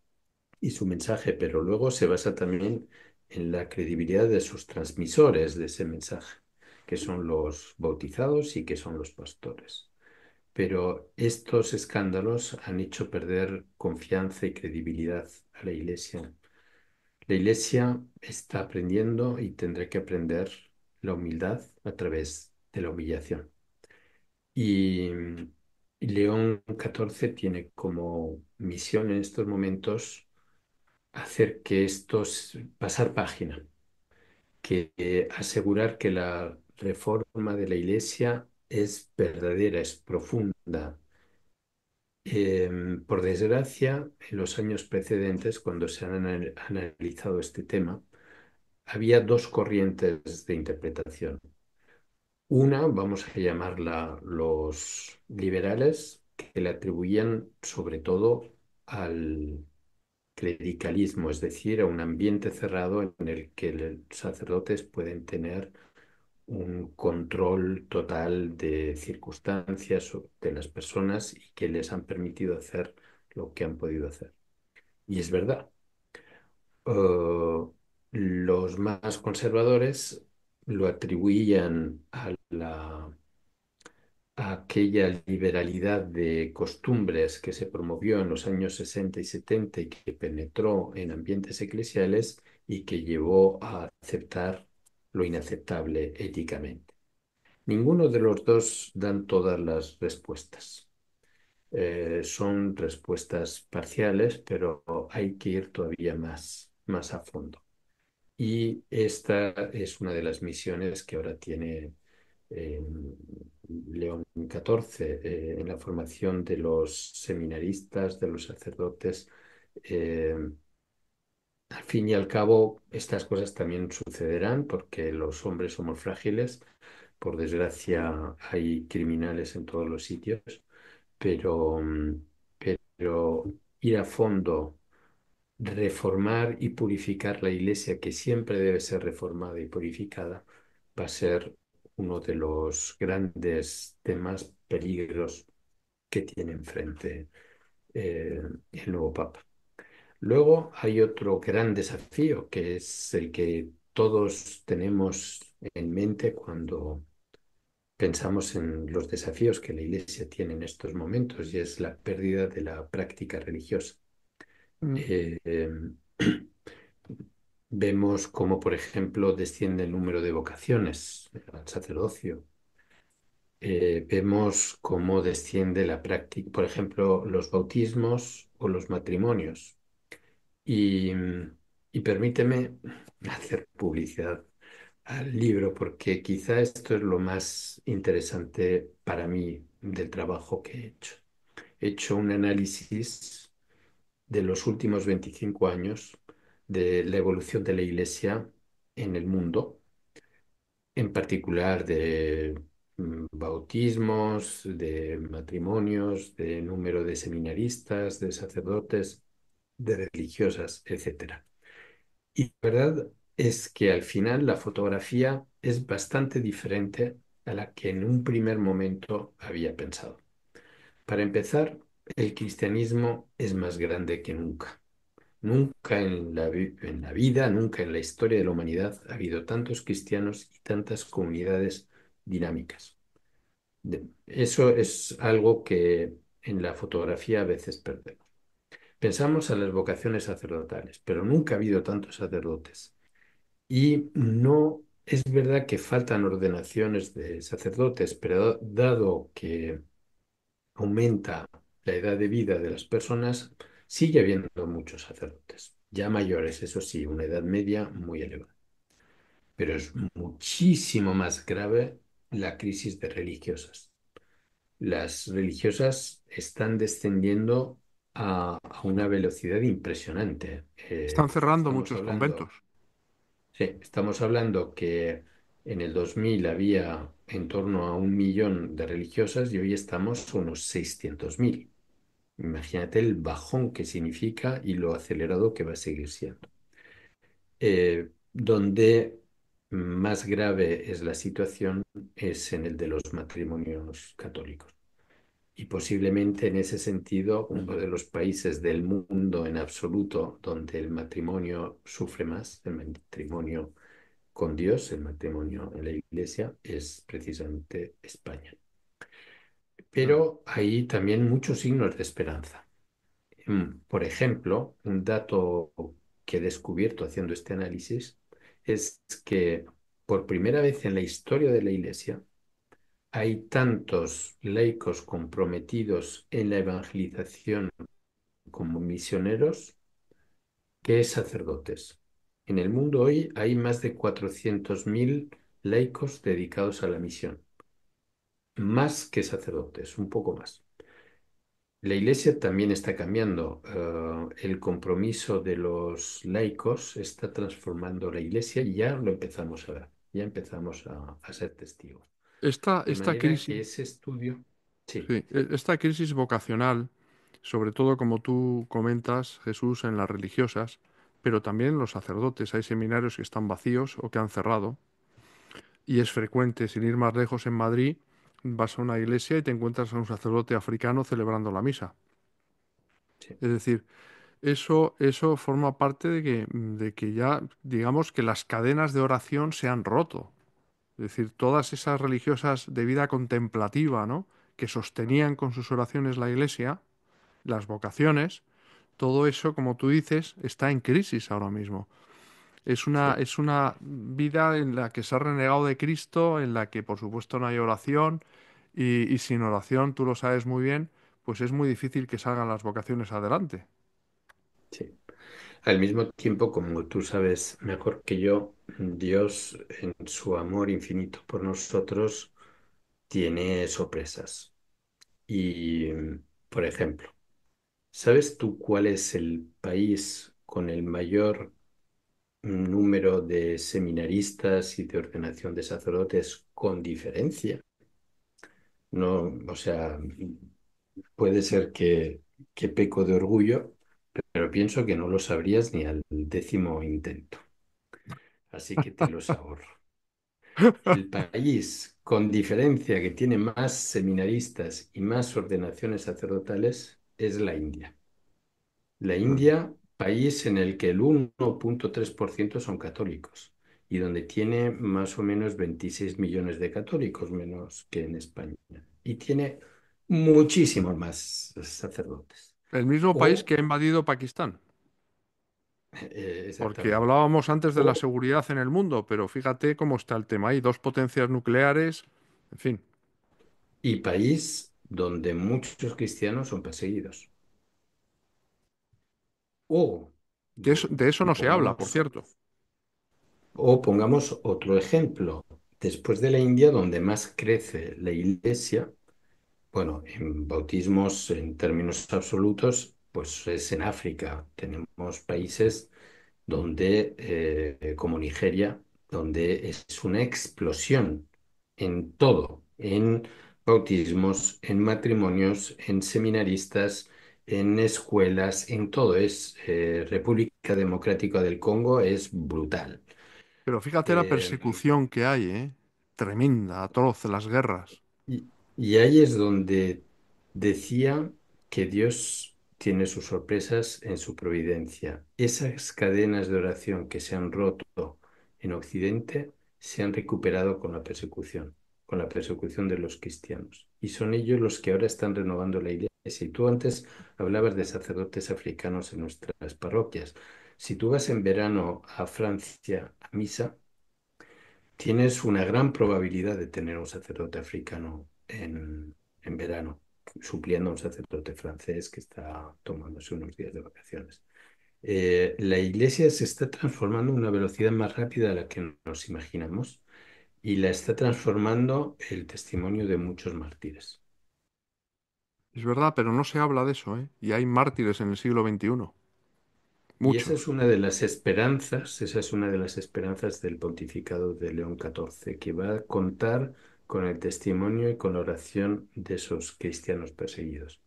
y su mensaje, pero luego se basa también en la credibilidad de sus transmisores de ese mensaje, que son los bautizados y que son los pastores. Pero estos escándalos han hecho perder confianza y credibilidad a la Iglesia. La Iglesia está aprendiendo y tendrá que aprender la humildad a través de la humillación. Y, y León XIV tiene como misión en estos momentos hacer que pasar página, que asegurar que la reforma de la Iglesia es verdadera, es profunda. Por desgracia, en los años precedentes, cuando se han analizado este tema, había dos corrientes de interpretación. Una, vamos a llamarla los liberales, que le atribuían sobre todo al clericalismo, es decir, a un ambiente cerrado en el que los sacerdotes pueden tener un control total de circunstancias o de las personas y que les han permitido hacer lo que han podido hacer. Y es verdad. Los más conservadores lo atribuían a aquella liberalidad de costumbres que se promovió en los años 60 y 70 y que penetró en ambientes eclesiales y que llevó a aceptar lo inaceptable éticamente. Ninguno de los dos dan todas las respuestas. Son respuestas parciales, pero hay que ir todavía más a fondo. Y esta es una de las misiones que ahora tiene eh, León XIV en la formación de los seminaristas, de los sacerdotes. Eh, Al fin y al cabo, estas cosas también sucederán porque los hombres somos frágiles. Por desgracia, hay criminales en todos los sitios, pero, pero ir a fondo, reformar y purificar la iglesia, que siempre debe ser reformada y purificada, va a ser uno de los grandes temas, peligros que tiene enfrente el nuevo Papa. Luego hay otro gran desafío, que es el que todos tenemos en mente cuando pensamos en los desafíos que la iglesia tiene en estos momentos, y es la pérdida de la práctica religiosa. Mm. Eh, Vemos cómo, por ejemplo, desciende el número de vocaciones al sacerdocio. Vemos cómo desciende la práctica, por ejemplo, los bautismos o los matrimonios. Y, y permíteme hacer publicidad al libro, porque quizá esto es lo más interesante para mí del trabajo que he hecho. He hecho un análisis de los últimos 25 años de la evolución de la Iglesia en el mundo, en particular de bautismos, de matrimonios, de número de seminaristas, de sacerdotes, de religiosas, etcétera. Y la verdad es que al final la fotografía es bastante diferente a la que en un primer momento había pensado. Para empezar, el cristianismo es más grande que nunca. Nunca en la vida, nunca en la historia de la humanidad ha habido tantos cristianos y tantas comunidades dinámicas. Eso es algo que en la fotografía a veces perdemos. Pensamos en las vocaciones sacerdotales, pero nunca ha habido tantos sacerdotes. Y no es verdad que faltan ordenaciones de sacerdotes, pero dado que aumenta la edad de vida de las personas, sigue habiendo muchos sacerdotes, ya mayores, eso sí, una edad media muy elevada. Pero es muchísimo más grave la crisis de religiosas. Las religiosas están descendiendo a una velocidad impresionante. Están cerrando Estamos muchos conventos. hablando, sí, estamos hablando que en el 2000 había en torno a 1 millón de religiosas y hoy estamos a unos 600.000. Imagínate el bajón que significa y lo acelerado que va a seguir siendo. Donde más grave es la situación es en el de los matrimonios católicos. Y posiblemente en ese sentido, uno de los países del mundo en absoluto donde el matrimonio sufre más, el matrimonio con Dios, el matrimonio en la iglesia, es precisamente España. Claro. Pero hay también muchos signos de esperanza. Por ejemplo, un dato que he descubierto haciendo este análisis es que por primera vez en la historia de la Iglesia hay tantos laicos comprometidos en la evangelización como misioneros que sacerdotes. En el mundo hoy hay más de 400.000 laicos dedicados a la misión, más que sacerdotes, un poco más. La Iglesia también está cambiando. El compromiso de los laicos está transformando la Iglesia y ya lo empezamos a ver, ya empezamos a ser testigos. Esta, De esta manera que crisis, ese estudio, Sí, Sí, esta crisis vocacional, sobre todo como tú comentas, Jesús, en las religiosas, pero también en los sacerdotes. Hay seminarios que están vacíos o que han cerrado. Y es frecuente, sin ir más lejos, en Madrid, vas a una iglesia y te encuentras a un sacerdote africano celebrando la misa. sí, Es decir, eso forma parte de que ya, digamos que las cadenas de oración se han roto. Es decir, todas esas religiosas de vida contemplativa, ¿no? Que sostenían con sus oraciones la iglesia, las vocaciones, todo eso, como tú dices, está en crisis ahora mismo. sí, Es una vida en la que se ha renegado de Cristo, en la que por supuesto no hay oración y sin oración, tú lo sabes muy bien, pues es muy difícil que salgan las vocaciones adelante. sí. Al mismo tiempo, como tú sabes mejor que yo, Dios en su amor infinito por nosotros tiene sorpresas. Y, por ejemplo, ¿sabes tú cuál es el país con el mayor número de seminaristas y de ordenación de sacerdotes con diferencia? No, o sea, puede ser que peco de orgullo, pero pienso que no lo sabrías ni al 10.º intento. Así que te los ahorro. El país con diferencia que tiene más seminaristas y más ordenaciones sacerdotales es la India. La Mm. India, país en el que el 1,3% son católicos y donde tiene más o menos 26 millones de católicos, menos que en España. Y tiene muchísimos más sacerdotes. El mismo país O, que ha invadido Pakistán, porque exactamente. hablábamos antes de la O, seguridad en el mundo, pero fíjate cómo está el tema. Hay dos potencias nucleares, en fin, y país donde muchos cristianos son perseguidos. O, de eso no se habla, por pongamos cierto. pongamos otro ejemplo. Después de la India, donde más crece la iglesia, bueno, en bautismos en términos absolutos, pues es en África. Tenemos países donde, como Nigeria, donde es una explosión en todo, en bautismos, en matrimonios, en seminaristas, en escuelas, en todo. Es República Democrática del Congo, es brutal. Pero fíjate la Eh, persecución que hay, ¿eh? Tremenda, atroz, las guerras. y ahí es donde decía que Dios tiene sus sorpresas en su providencia. Esas cadenas de oración que se han roto en Occidente se han recuperado con la persecución de los cristianos. Y son ellos los que ahora están renovando la iglesia. Y tú antes hablabas de sacerdotes africanos en nuestras parroquias. Si tú vas en verano a Francia a misa, tienes una gran probabilidad de tener un sacerdote africano en verano, supliendo a un sacerdote francés que está tomándose unos días de vacaciones. La iglesia se está transformando a una velocidad más rápida de la que nos imaginamos y la está transformando el testimonio de muchos mártires. Es verdad, pero no se habla de eso, ¿eh? Y hay mártires en el siglo XXI. Y esa es Muchos. una de las esperanzas, esa es una de las esperanzas del pontificado de León XIV, que va a contar con el testimonio y con la oración de esos cristianos perseguidos.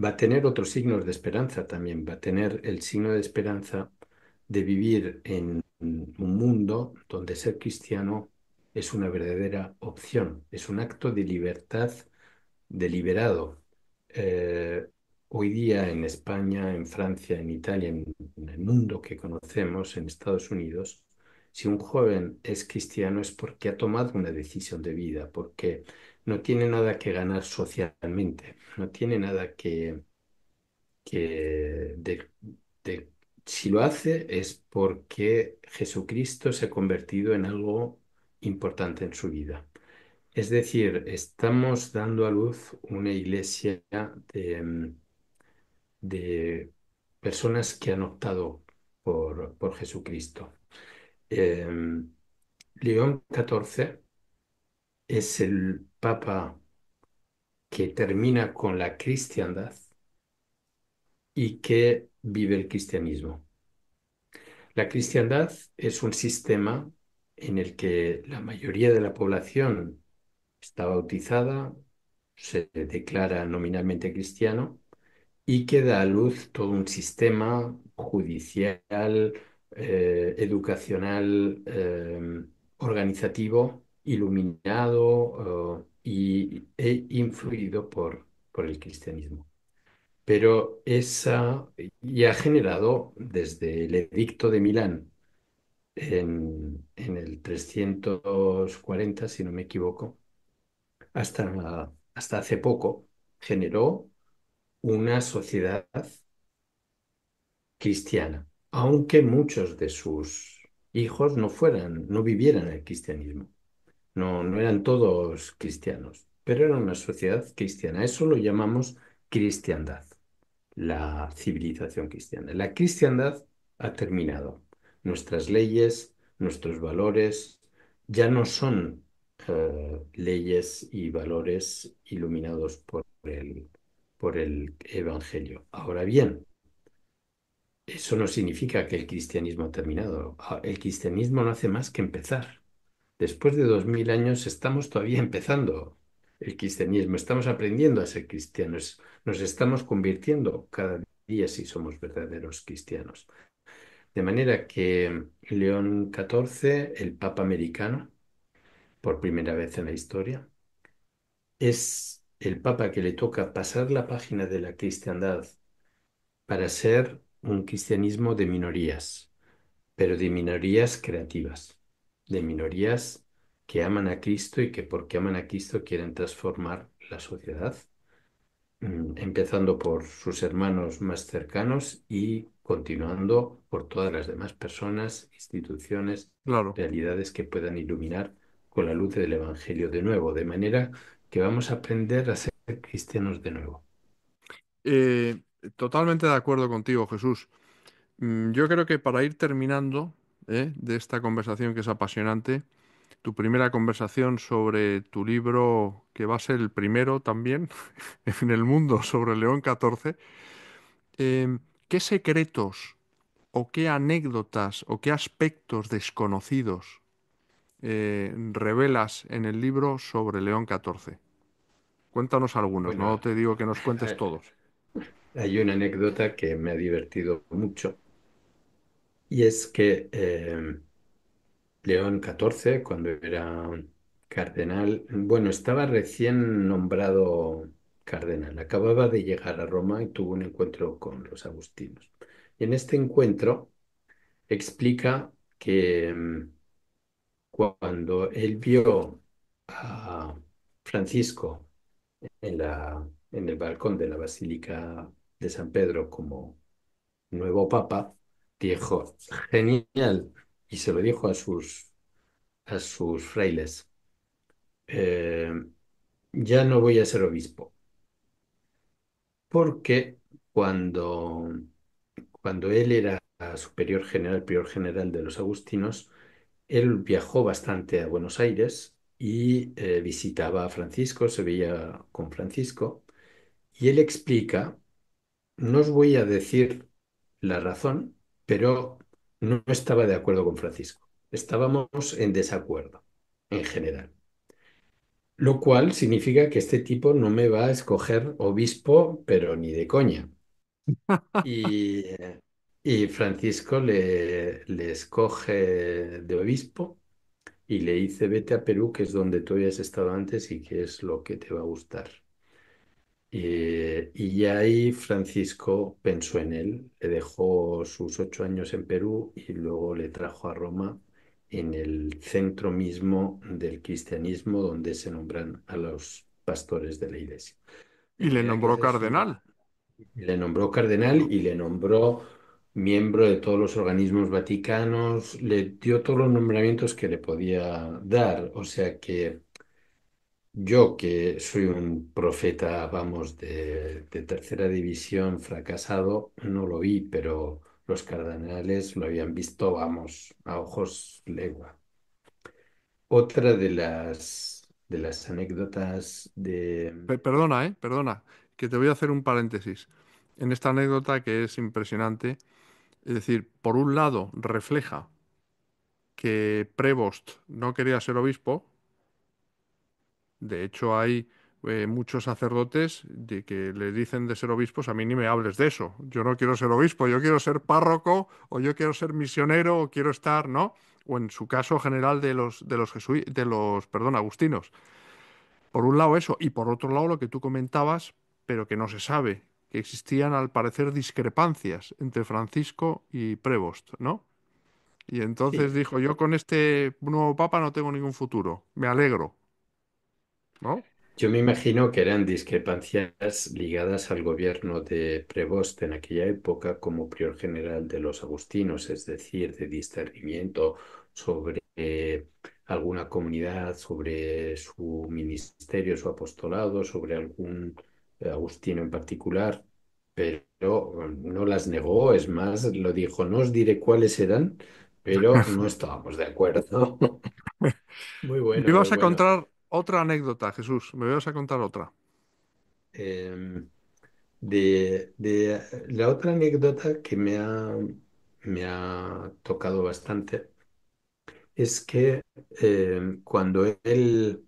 Va a tener otros signos de esperanza también, va a tener el signo de esperanza de vivir en un mundo donde ser cristiano es una verdadera opción, es un acto de libertad deliberado. Eh, Hoy día en España, en Francia, en Italia, en el mundo que conocemos, en Estados Unidos, si un joven es cristiano es porque ha tomado una decisión de vida, porque no tiene nada que ganar socialmente, no tiene nada que si lo hace es porque Jesucristo se ha convertido en algo importante en su vida. Es decir, estamos dando a luz una iglesia de personas que han optado por Jesucristo. Eh, León XIV es el papa que termina con la cristiandad y que vive el cristianismo. La cristiandad es un sistema en el que la mayoría de la población está bautizada, se declara nominalmente cristiano y que da a luz todo un sistema judicial, educacional, organizativo, iluminado, e influido por el cristianismo. Pero esa y ha generado desde el Edicto de Milán en el 340, si no me equivoco, hasta hace poco, generó una sociedad cristiana, aunque muchos de sus hijos no vivieran el cristianismo. No eran todos cristianos, pero era una sociedad cristiana. Eso lo llamamos cristiandad, la civilización cristiana. La cristiandad ha terminado. Nuestras leyes, nuestros valores ya no son leyes y valores iluminados por el Evangelio. Ahora bien, eso no significa que el cristianismo ha terminado. El cristianismo no hace más que empezar. Después de 2000 años estamos todavía empezando el cristianismo, estamos aprendiendo a ser cristianos, nos estamos convirtiendo cada día si somos verdaderos cristianos. De manera que León XIV, el Papa americano, por primera vez en la historia, es el Papa que le toca pasar la página de la cristiandad para ser un cristianismo de minorías, pero de minorías creativas, de minorías que aman a Cristo y que porque aman a Cristo quieren transformar la sociedad, empezando por sus hermanos más cercanos y continuando por todas las demás personas, instituciones, Claro. realidades que puedan iluminar con la luz del Evangelio de nuevo, de manera que vamos a aprender a ser cristianos de nuevo. Eh, Totalmente de acuerdo contigo, Jesús. Yo creo que para ir terminando, de esta conversación que es apasionante, tu primera conversación sobre tu libro, que va a ser el primero también en el mundo sobre León XIV, ¿qué secretos o qué anécdotas o qué aspectos desconocidos revelas en el libro sobre León XIV? Cuéntanos algunos, no Bueno, te digo que nos cuentes todos. hay una anécdota que me ha divertido mucho y es que León XIV, cuando era cardenal, bueno, estaba recién nombrado cardenal, acababa de llegar a Roma y tuvo un encuentro con los agustinos. Y en este encuentro explica que cuando él vio a Francisco en el balcón de la Basílica de San Pedro como nuevo papa, dijo, genial, y se lo dijo a sus frailes, eh, ya no voy a ser obispo, porque cuando, cuando él era superior general, prior general de los agustinos, él viajó bastante a Buenos Aires y visitaba a Francisco, se veía con Francisco, y él explica, no os voy a decir la razón, pero no estaba de acuerdo con Francisco. Estábamos en desacuerdo en general. Lo cual significa que este tipo no me va a escoger obispo, pero ni de coña. Y, y Francisco le escoge de obispo y le dice, vete a Perú, que es donde tú habías estado antes y que es lo que te va a gustar. Y ya ahí Francisco pensó en él, le dejó sus 8 años en Perú y luego le trajo a Roma en el centro mismo del cristianismo donde se nombran a los pastores de la iglesia. De Y le manera que nombró esa es cardenal. una... Le nombró cardenal y le nombró miembro de todos los organismos vaticanos, le dio todos los nombramientos que le podía dar. O sea que... Yo, que soy un profeta, vamos, de tercera división fracasado, no lo vi, pero los cardenales lo habían visto, vamos, a ojos legua. Otra de las anécdotas de... Perdona, perdona, que te voy a hacer un paréntesis. En esta anécdota que es impresionante, es decir, por un lado refleja que Prevost no quería ser obispo, de hecho hay muchos sacerdotes de que le dicen de ser obispos, a mí ni me hables de eso. Yo no quiero ser obispo, yo quiero ser párroco o yo quiero ser misionero o quiero estar, ¿no? O en su caso general perdón, agustinos. Por un lado eso, y por otro lado lo que tú comentabas, pero que no se sabe, que existían al parecer discrepancias entre Francisco y Prevost, ¿no? Y entonces Sí, dijo, yo con este nuevo papa no tengo ningún futuro, me alegro, ¿no? yo me imagino que eran discrepancias ligadas al gobierno de Prevost en aquella época como prior general de los agustinos, es decir, de discernimiento sobre alguna comunidad, sobre su ministerio, su apostolado, sobre algún agustino en particular, pero no las negó, es más, lo dijo, no os diré cuáles eran, pero no estábamos de acuerdo. Muy Me bueno, muy ibas a bueno. contar otra anécdota, Jesús, me ibas a contar otra. Em, de la otra anécdota que me ha tocado bastante es que cuando él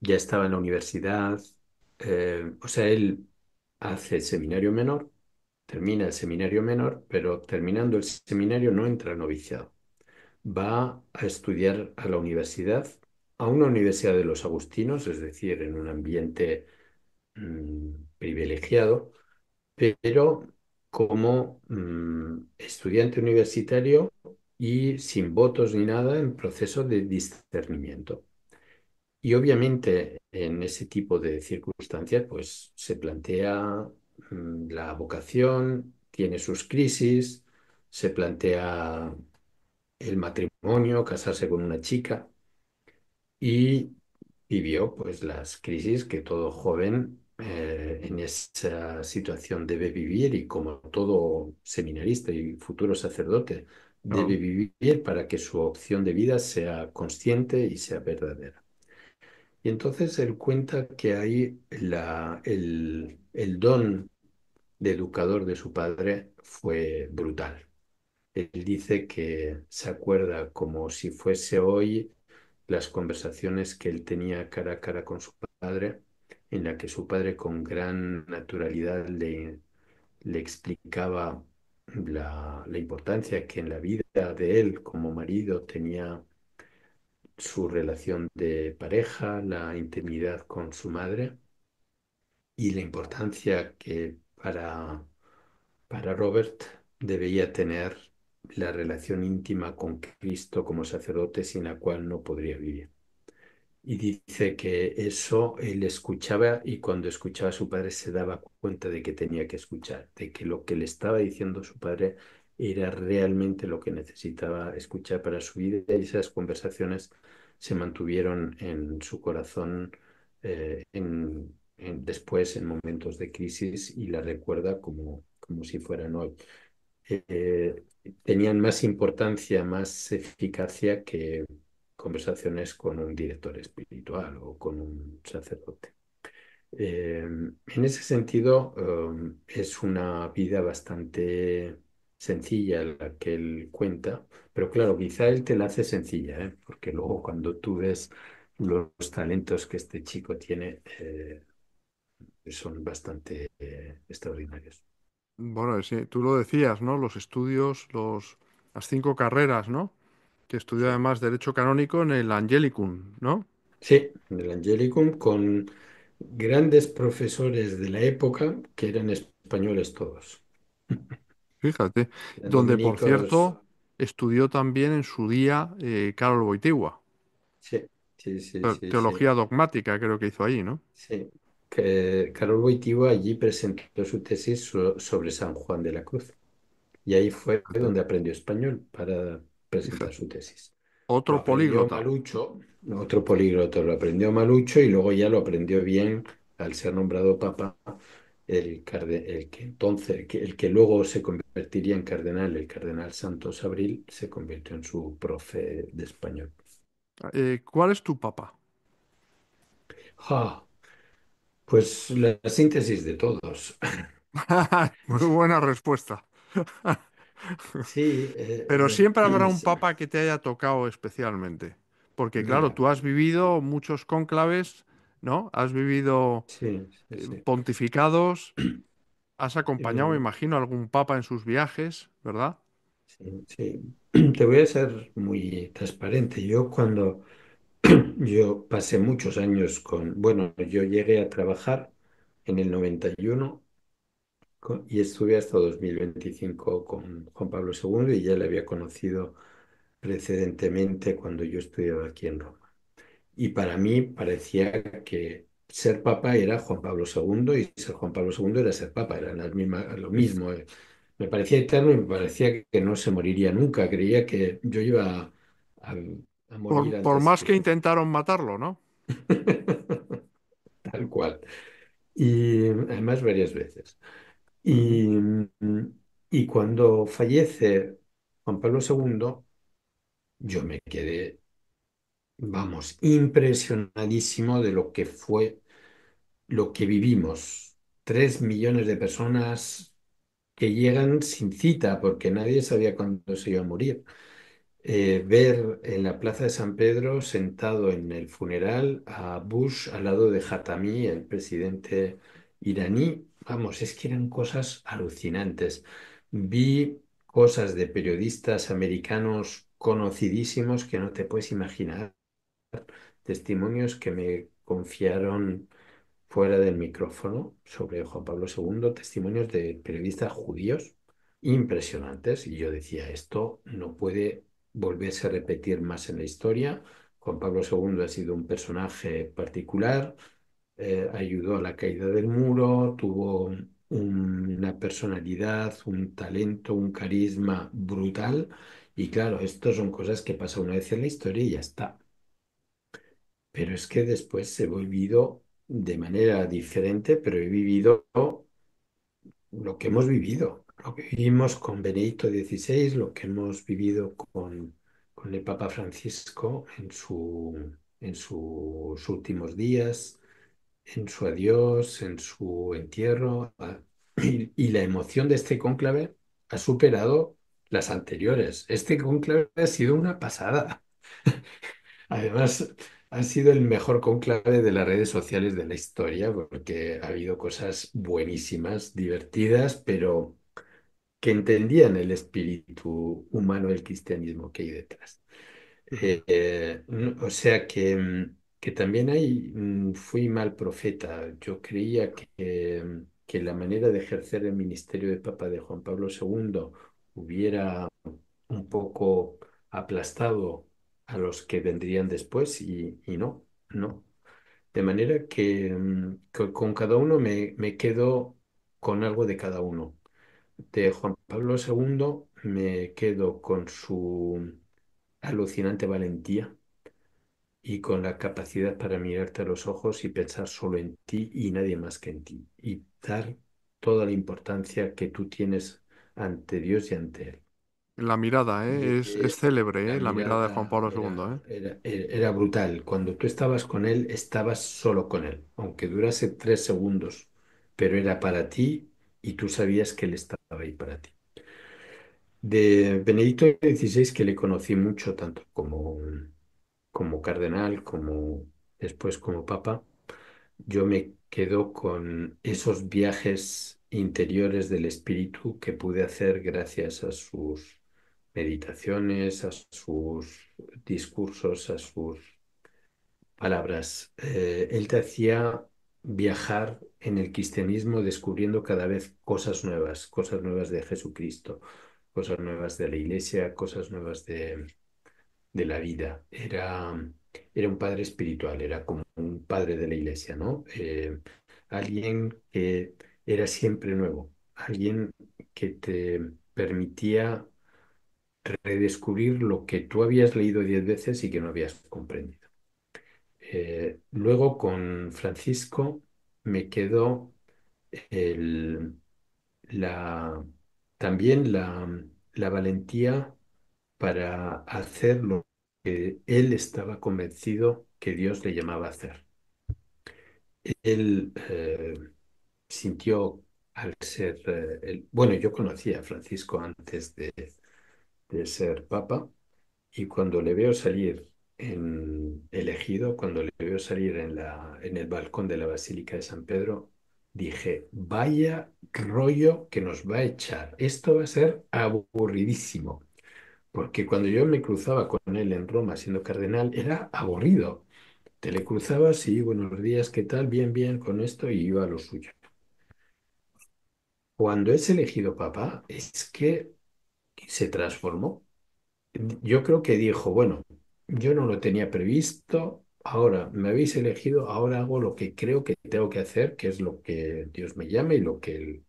ya estaba en la universidad, o sea, él hace el seminario menor, termina el seminario menor, pero terminando el seminario no entra al noviciado. Va a estudiar a la universidad, a una universidad de los agustinos, es decir, en un ambiente privilegiado, pero como estudiante universitario y sin votos ni nada en proceso de discernimiento. Y obviamente en ese tipo de circunstancias pues se plantea la vocación, tiene sus crisis, se plantea el matrimonio, casarse con una chica y vivió pues las crisis que todo joven en esa situación debe vivir y como todo seminarista y futuro sacerdote debe Claro. vivir para que su opción de vida sea consciente y sea verdadera. Y entonces él cuenta que ahí el don de educador de su padre fue brutal. Él dice que se acuerda como si fuese hoy las conversaciones que él tenía cara a cara con su padre, en la que su padre con gran naturalidad le explicaba la importancia que en la vida de él como marido tenía su relación de pareja, la intimidad con su madre y la importancia que para Robert debía tener la relación íntima con Cristo como sacerdote sin la cual no podría vivir. Y dice que eso él escuchaba y cuando escuchaba a su padre se daba cuenta de que tenía que escuchar, de que lo que le estaba diciendo su padre era realmente lo que necesitaba escuchar para su vida y esas conversaciones se mantuvieron en su corazón después en momentos de crisis y la recuerda como si fueran hoy. eh, Tenían más importancia, más eficacia que conversaciones con un director espiritual o con un sacerdote. En ese sentido, es una vida bastante sencilla la que él cuenta, pero claro, quizá él te la hace sencilla, ¿eh? Porque luego cuando tú ves los talentos que este chico tiene, son bastante extraordinarios. Bueno, sí, tú lo decías, ¿no? Los estudios, las 5 carreras, ¿no? Que estudió Sí. además Derecho Canónico en el Angelicum, ¿no? Sí, en el Angelicum con grandes profesores de la época que eran españoles todos. Fíjate. Eran Donde, por dominicos. cierto, estudió también en su día Karol Wojtyła. Sí, sí, sí, sí, sí. Teología dogmática, creo que hizo ahí, ¿no? Sí. Que Karol Wojtyła allí presentó su tesis sobre San Juan de la Cruz. Y ahí fue Fíjate, donde aprendió español para presentar fíjate. su tesis. Lo Otro aprendió políglota. malucho, otro políglota lo aprendió malucho y luego ya lo aprendió bien al ser nombrado papa, el que entonces, el que luego se convertiría en cardenal, el cardenal Santos Abril, se convirtió en su profe de español. ¿Cuál es tu papá? Ah, pues la síntesis de todos. Muy buena respuesta. Sí, Pero siempre habrá un papa que te haya tocado especialmente. Porque claro, mira, tú has vivido muchos cónclaves ¿no? Has vivido Sí, sí, sí. pontificados, has acompañado, me Yo, imagino, a algún papa en sus viajes, ¿verdad? sí, sí. Te voy a ser muy transparente. Yo pasé muchos años bueno, yo llegué a trabajar en el 91 y estuve hasta 2025 con Juan Pablo II y ya le había conocido precedentemente cuando yo estudiaba aquí en Roma. Y para mí parecía que ser papa era Juan Pablo II y ser Juan Pablo II era ser papa, era lo mismo. Me parecía eterno y me parecía que no se moriría nunca. Creía que yo iba a, a morir Por antes más que que él. intentaron matarlo, ¿no? Tal cual. Y además varias veces. Ujú. Y, y cuando fallece Juan Pablo II, yo me quedé, vamos, impresionadísimo de lo que fue, lo que vivimos. 3 millones de personas que llegan sin cita porque nadie sabía cuándo se iba a morir. Ver en la Plaza de San Pedro sentado en el funeral a Bush al lado de Hatami, el presidente iraní, vamos, es que eran cosas alucinantes. Vi cosas de periodistas americanos conocidísimos que no te puedes imaginar, testimonios que me confiaron fuera del micrófono sobre Juan Pablo II, testimonios de periodistas judíos impresionantes. Y yo decía, esto no puede volverse a repetir más en la historia. Juan Pablo II ha sido un personaje particular, ayudó a la caída del muro, tuvo una personalidad, un talento, un carisma brutal. Y claro, esto son cosas que pasan una vez en la historia y ya está. Pero es que después he vivido de manera diferente, pero he vivido lo que hemos vivido, lo que vivimos con Benedicto XVI, lo que hemos vivido con el Papa Francisco en sus últimos días, en su adiós, en su entierro. Y la emoción de este cónclave ha superado las anteriores. Este cónclave ha sido una pasada. Además, ha sido el mejor cónclave de las redes sociales de la historia porque ha habido cosas buenísimas, divertidas, pero que entendían el espíritu humano del cristianismo que hay detrás. O sea que también fui mal profeta. Yo creía que la manera de ejercer el ministerio de Papa de Juan Pablo II hubiera un poco aplastado a los que vendrían después y no, no. De manera que con cada uno me quedo con algo de cada uno. De Juan Pablo II me quedo con su alucinante valentía y con la capacidad para mirarte a los ojos y pensar solo en ti y nadie más que en ti y dar toda la importancia que tú tienes ante Dios y ante Él. La mirada, ¿eh? Es célebre, La ¿eh? La mirada de Juan mirada Pablo II, ¿eh? era brutal. Cuando tú estabas con él, estabas solo con él, aunque durase 3 segundos, pero era para ti y tú sabías que él estaba ahí para ti. De Benedicto XVI, que le conocí mucho, tanto como cardenal, como después como papa, yo me quedo con esos viajes interiores del espíritu que pude hacer gracias a sus meditaciones, a sus discursos, a sus palabras. Él te hacía viajar en el cristianismo descubriendo cada vez cosas nuevas de Jesucristo, cosas nuevas de la iglesia, cosas nuevas de la vida. Era un padre espiritual, era como un padre de la iglesia, ¿no? Alguien que era siempre nuevo, alguien que te permitía redescubrir lo que tú habías leído 10 veces y que no habías comprendido. Luego con Francisco me quedó el- la, también la valentía para hacer lo que él estaba convencido que Dios le llamaba a hacer. Él sintió al ser, bueno, yo conocía a Francisco antes de ser papa y cuando le veo salir el Ejido, cuando le veo salir en el balcón de la Basílica de San Pedro, dije, vaya rollo que nos va a echar. Esto va a ser aburridísimo. Porque cuando yo me cruzaba con él en Roma siendo cardenal, era aburrido. Te le cruzabas, sí, buenos días, ¿qué tal? Bien, bien, con esto, y iba a lo suyo. Cuando es elegido papa, es que se transformó. Yo creo que dijo, bueno, yo no lo tenía previsto, ahora me habéis elegido, ahora hago lo que creo que tengo que hacer, que es lo que Dios me llama y lo que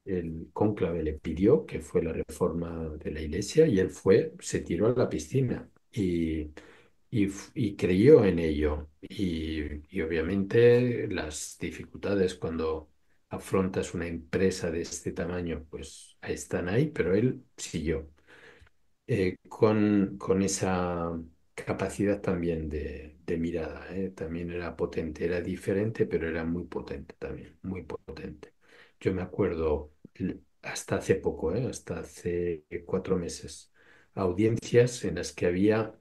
el cónclave le pidió, que fue la reforma de la iglesia, y él fue, se tiró a la piscina y creyó en ello. Y obviamente las dificultades cuando afrontas una empresa de este tamaño, pues están ahí, pero él siguió con esa capacidad también de mirada, ¿eh? También era potente, era diferente, pero era muy potente también, muy potente. Yo me acuerdo hasta hace poco, hasta hace 4 meses, audiencias en las que había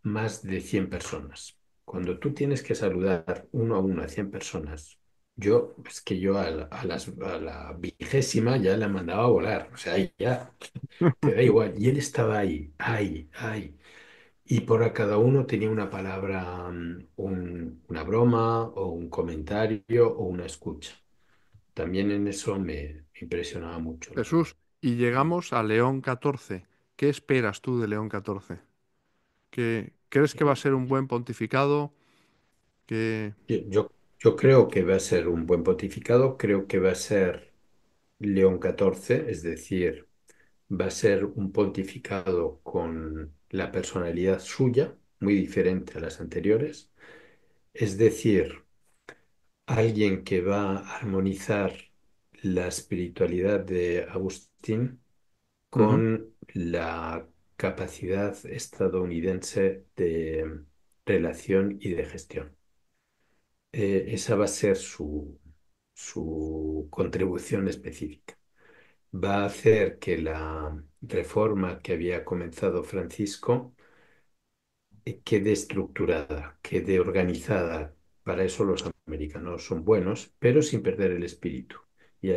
más de 100 personas. Cuando tú tienes que saludar uno a uno a 100 personas, es que yo a la 20ª ya la mandaba a volar, o sea, ahí ya te da igual. Y él estaba ahí, ahí, ahí. Y por a cada uno tenía una palabra, una broma o un comentario o una escucha. También en eso me impresionaba mucho, la verdad. Jesús, y llegamos a León XIV. ¿Qué esperas tú de León XIV? ¿Crees que va a ser un buen pontificado? Que... Yo creo que va a ser un buen pontificado, creo que va a ser León XIV, es decir, va a ser un pontificado con la personalidad suya, muy diferente a las anteriores, es decir, alguien que va a armonizar la espiritualidad de Agustín Ujú. con la capacidad estadounidense de relación y de gestión. Esa va a ser su contribución específica. Va a hacer que la reforma que había comenzado Francisco quede estructurada, quede organizada. Para eso los americanos son buenos, pero sin perder el espíritu. Y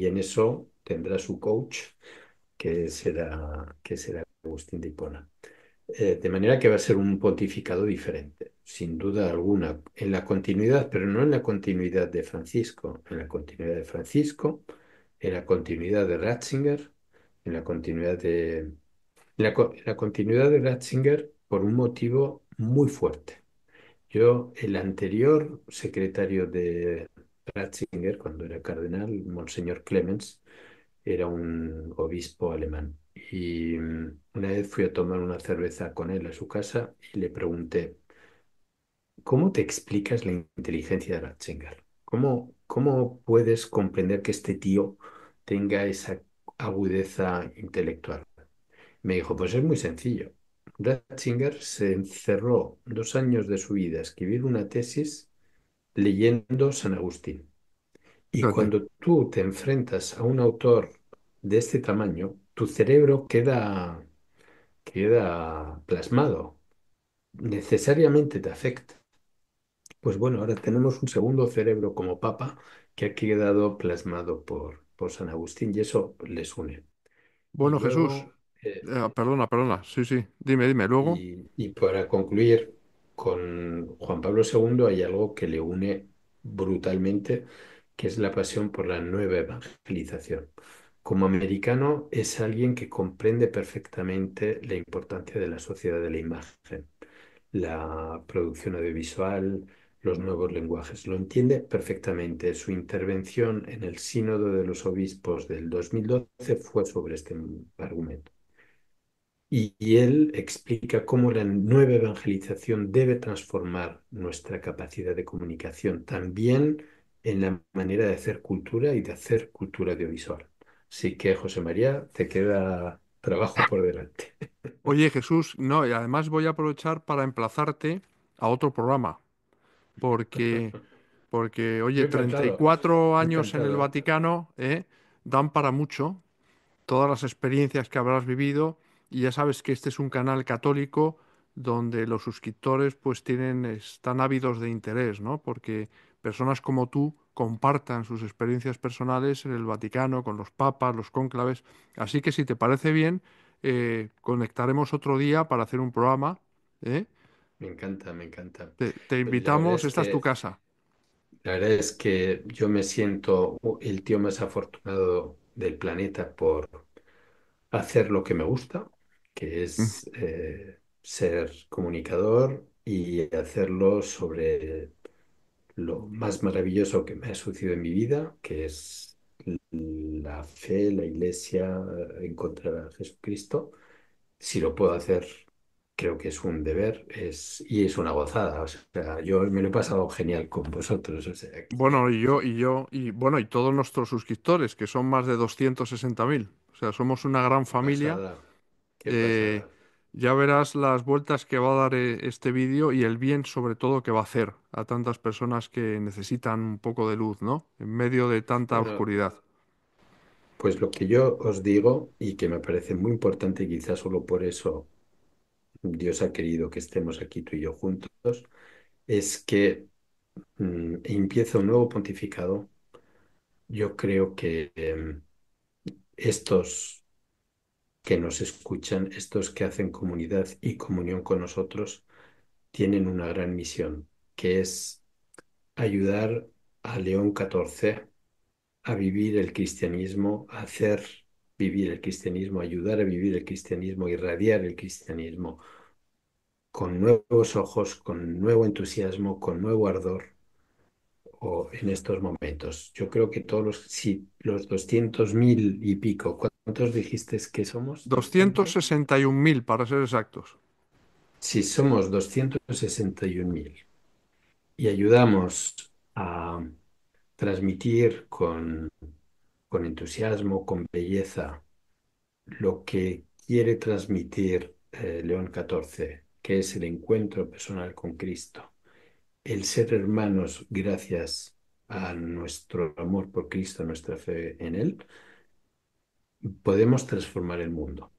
en eso tendrá su coach, que será Agustín de Hipona. De manera que va a ser un pontificado diferente, sin duda alguna, en la continuidad, pero no en la continuidad de Francisco, en la continuidad de Francisco, en la continuidad de Ratzinger, en la continuidad en la continuidad de Ratzinger por un motivo muy fuerte. El anterior secretario de Ratzinger, cuando era cardenal, Monseñor Clemens, era un obispo alemán. Y una vez fui a tomar una cerveza con él a su casa y le pregunté, ¿cómo te explicas la inteligencia de Ratzinger? ¿Cómo puedes comprender que este tío tenga esa agudeza intelectual? Me dijo, pues es muy sencillo. Ratzinger se encerró 2 años de su vida a escribir una tesis leyendo San Agustín. Y Fíjate. cuando tú te enfrentas a un autor de este tamaño, tu cerebro queda plasmado. Necesariamente te afecta. Pues bueno, ahora tenemos un segundo cerebro como papa que ha quedado plasmado por San Agustín y eso les une. Y Bueno, Jesús, luego, perdona, perdona. Sí, sí. Dime, dime. Luego. y para concluir, con Juan Pablo II hay algo que le une brutalmente, que es la pasión por la nueva evangelización. Como americano, es alguien que comprende perfectamente la importancia de la sociedad de la imagen, la producción audiovisual, los nuevos lenguajes. Lo entiende perfectamente. Su intervención en el Sínodo de los Obispos del 2012 fue sobre este argumento. Y él explica cómo la nueva evangelización debe transformar nuestra capacidad de comunicación, también en la manera de hacer cultura y de hacer cultura audiovisual. Así que, José María, te queda trabajo por delante. Oye, Jesús, no, y además voy a aprovechar para emplazarte a otro programa, porque, oye, Yo treinta y encantado, cuatro años en el encantado. Vaticano, dan para mucho, todas las experiencias que habrás vivido, y ya sabes que este es un canal católico donde los suscriptores pues están ávidos de interés, ¿no? Porque personas como tú compartan sus experiencias personales en el Vaticano, con los papas, los cónclaves. Así que si te parece bien, conectaremos otro día para hacer un programa, ¿eh? Me encanta, me encanta. Te Pues invitamos, esta es tu casa. la verdad es que yo me siento el tío más afortunado del planeta por hacer lo que me gusta, que Mm. es ser comunicador y hacerlo sobre lo más maravilloso que me ha sucedido en mi vida, que es la fe, la iglesia, encontrar a Jesucristo. Si lo puedo hacer, creo que es un deber y es una gozada. O sea, yo me lo he pasado genial con vosotros. O sea, Bueno, que y bueno, y todos nuestros suscriptores, que son más de 260.000. O sea, somos una gran qué familia. pasada, qué Eh, pasada. ya verás las vueltas que va a dar este vídeo y el bien sobre todo que va a hacer a tantas personas que necesitan un poco de luz, ¿no? En medio de tanta Bueno, oscuridad. pues lo que yo os digo y que me parece muy importante, y quizás solo por eso Dios ha querido que estemos aquí tú y yo juntos, es que empieza un nuevo pontificado. Yo creo que estos que nos escuchan, estos que hacen comunidad y comunión con nosotros, tienen una gran misión, que es ayudar a León XIV a vivir el cristianismo, a hacer vivir el cristianismo, ayudar a vivir el cristianismo, irradiar el cristianismo con nuevos ojos, con nuevo entusiasmo, con nuevo ardor o en estos momentos. Yo creo que todos si los 200.000 y pico, ¿cuántos dijiste que somos? Doscientos sesenta y un mil para ser exactos. Si somos 261.000 y ayudamos a transmitir con entusiasmo, con belleza, lo que quiere transmitir León XIV, que es el encuentro personal con Cristo, el ser hermanos gracias a nuestro amor por Cristo, nuestra fe en Él, podemos transformar el mundo.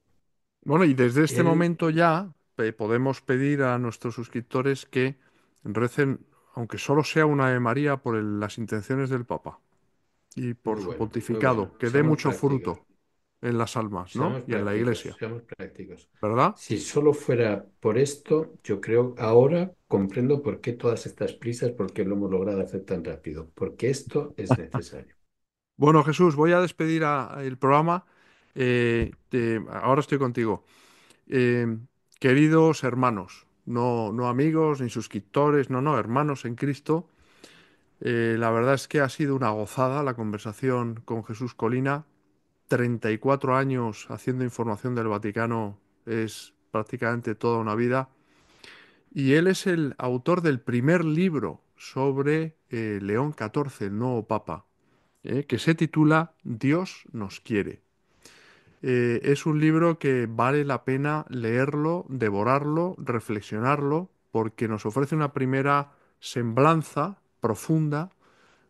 Bueno, y desde este Él, momento ya podemos pedir a nuestros suscriptores que recen, aunque solo sea una Ave María, por las intenciones del Papa y por su muy bueno, pontificado, que dé seamos mucho prácticos. fruto en las almas, ¿no? Seamos Y en la prácticos, Iglesia, seamos prácticos. ¿verdad? Si solo fuera por esto, yo creo ahora comprendo por qué todas estas prisas, por qué lo hemos logrado hacer tan rápido, porque esto es necesario. Bueno, Jesús, voy a despedir el programa. Ahora estoy contigo. Eh, Queridos hermanos, no, no amigos ni suscriptores, no, no, hermanos en Cristo. La verdad es que ha sido una gozada la conversación con Jesús Colina. 34 años haciendo información del Vaticano es prácticamente toda una vida. Y él es el autor del primer libro sobre León XIV, el nuevo Papa, que se titula Dios nos quiere. Es un libro que vale la pena leerlo, devorarlo, reflexionarlo, porque nos ofrece una primera semblanza profunda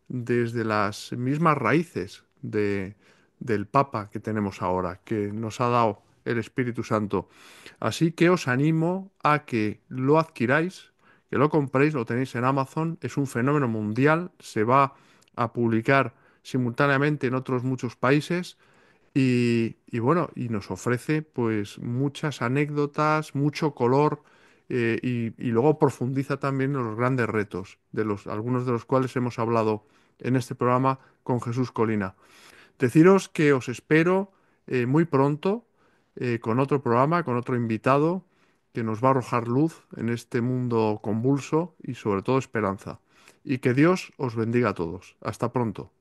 desde las mismas raíces del Papa que tenemos ahora, que nos ha dado el Espíritu Santo. Así que os animo a que lo adquiráis, que lo compréis, lo tenéis en Amazon, es un fenómeno mundial, se va a publicar simultáneamente en otros muchos países y bueno, y nos ofrece pues muchas anécdotas, mucho color y luego profundiza también en los grandes retos, algunos de los cuales hemos hablado en este programa con Jesús Colina. Deciros que os espero muy pronto con otro programa, con otro invitado que nos va a arrojar luz en este mundo convulso y sobre todo esperanza. Y que Dios os bendiga a todos. Hasta pronto.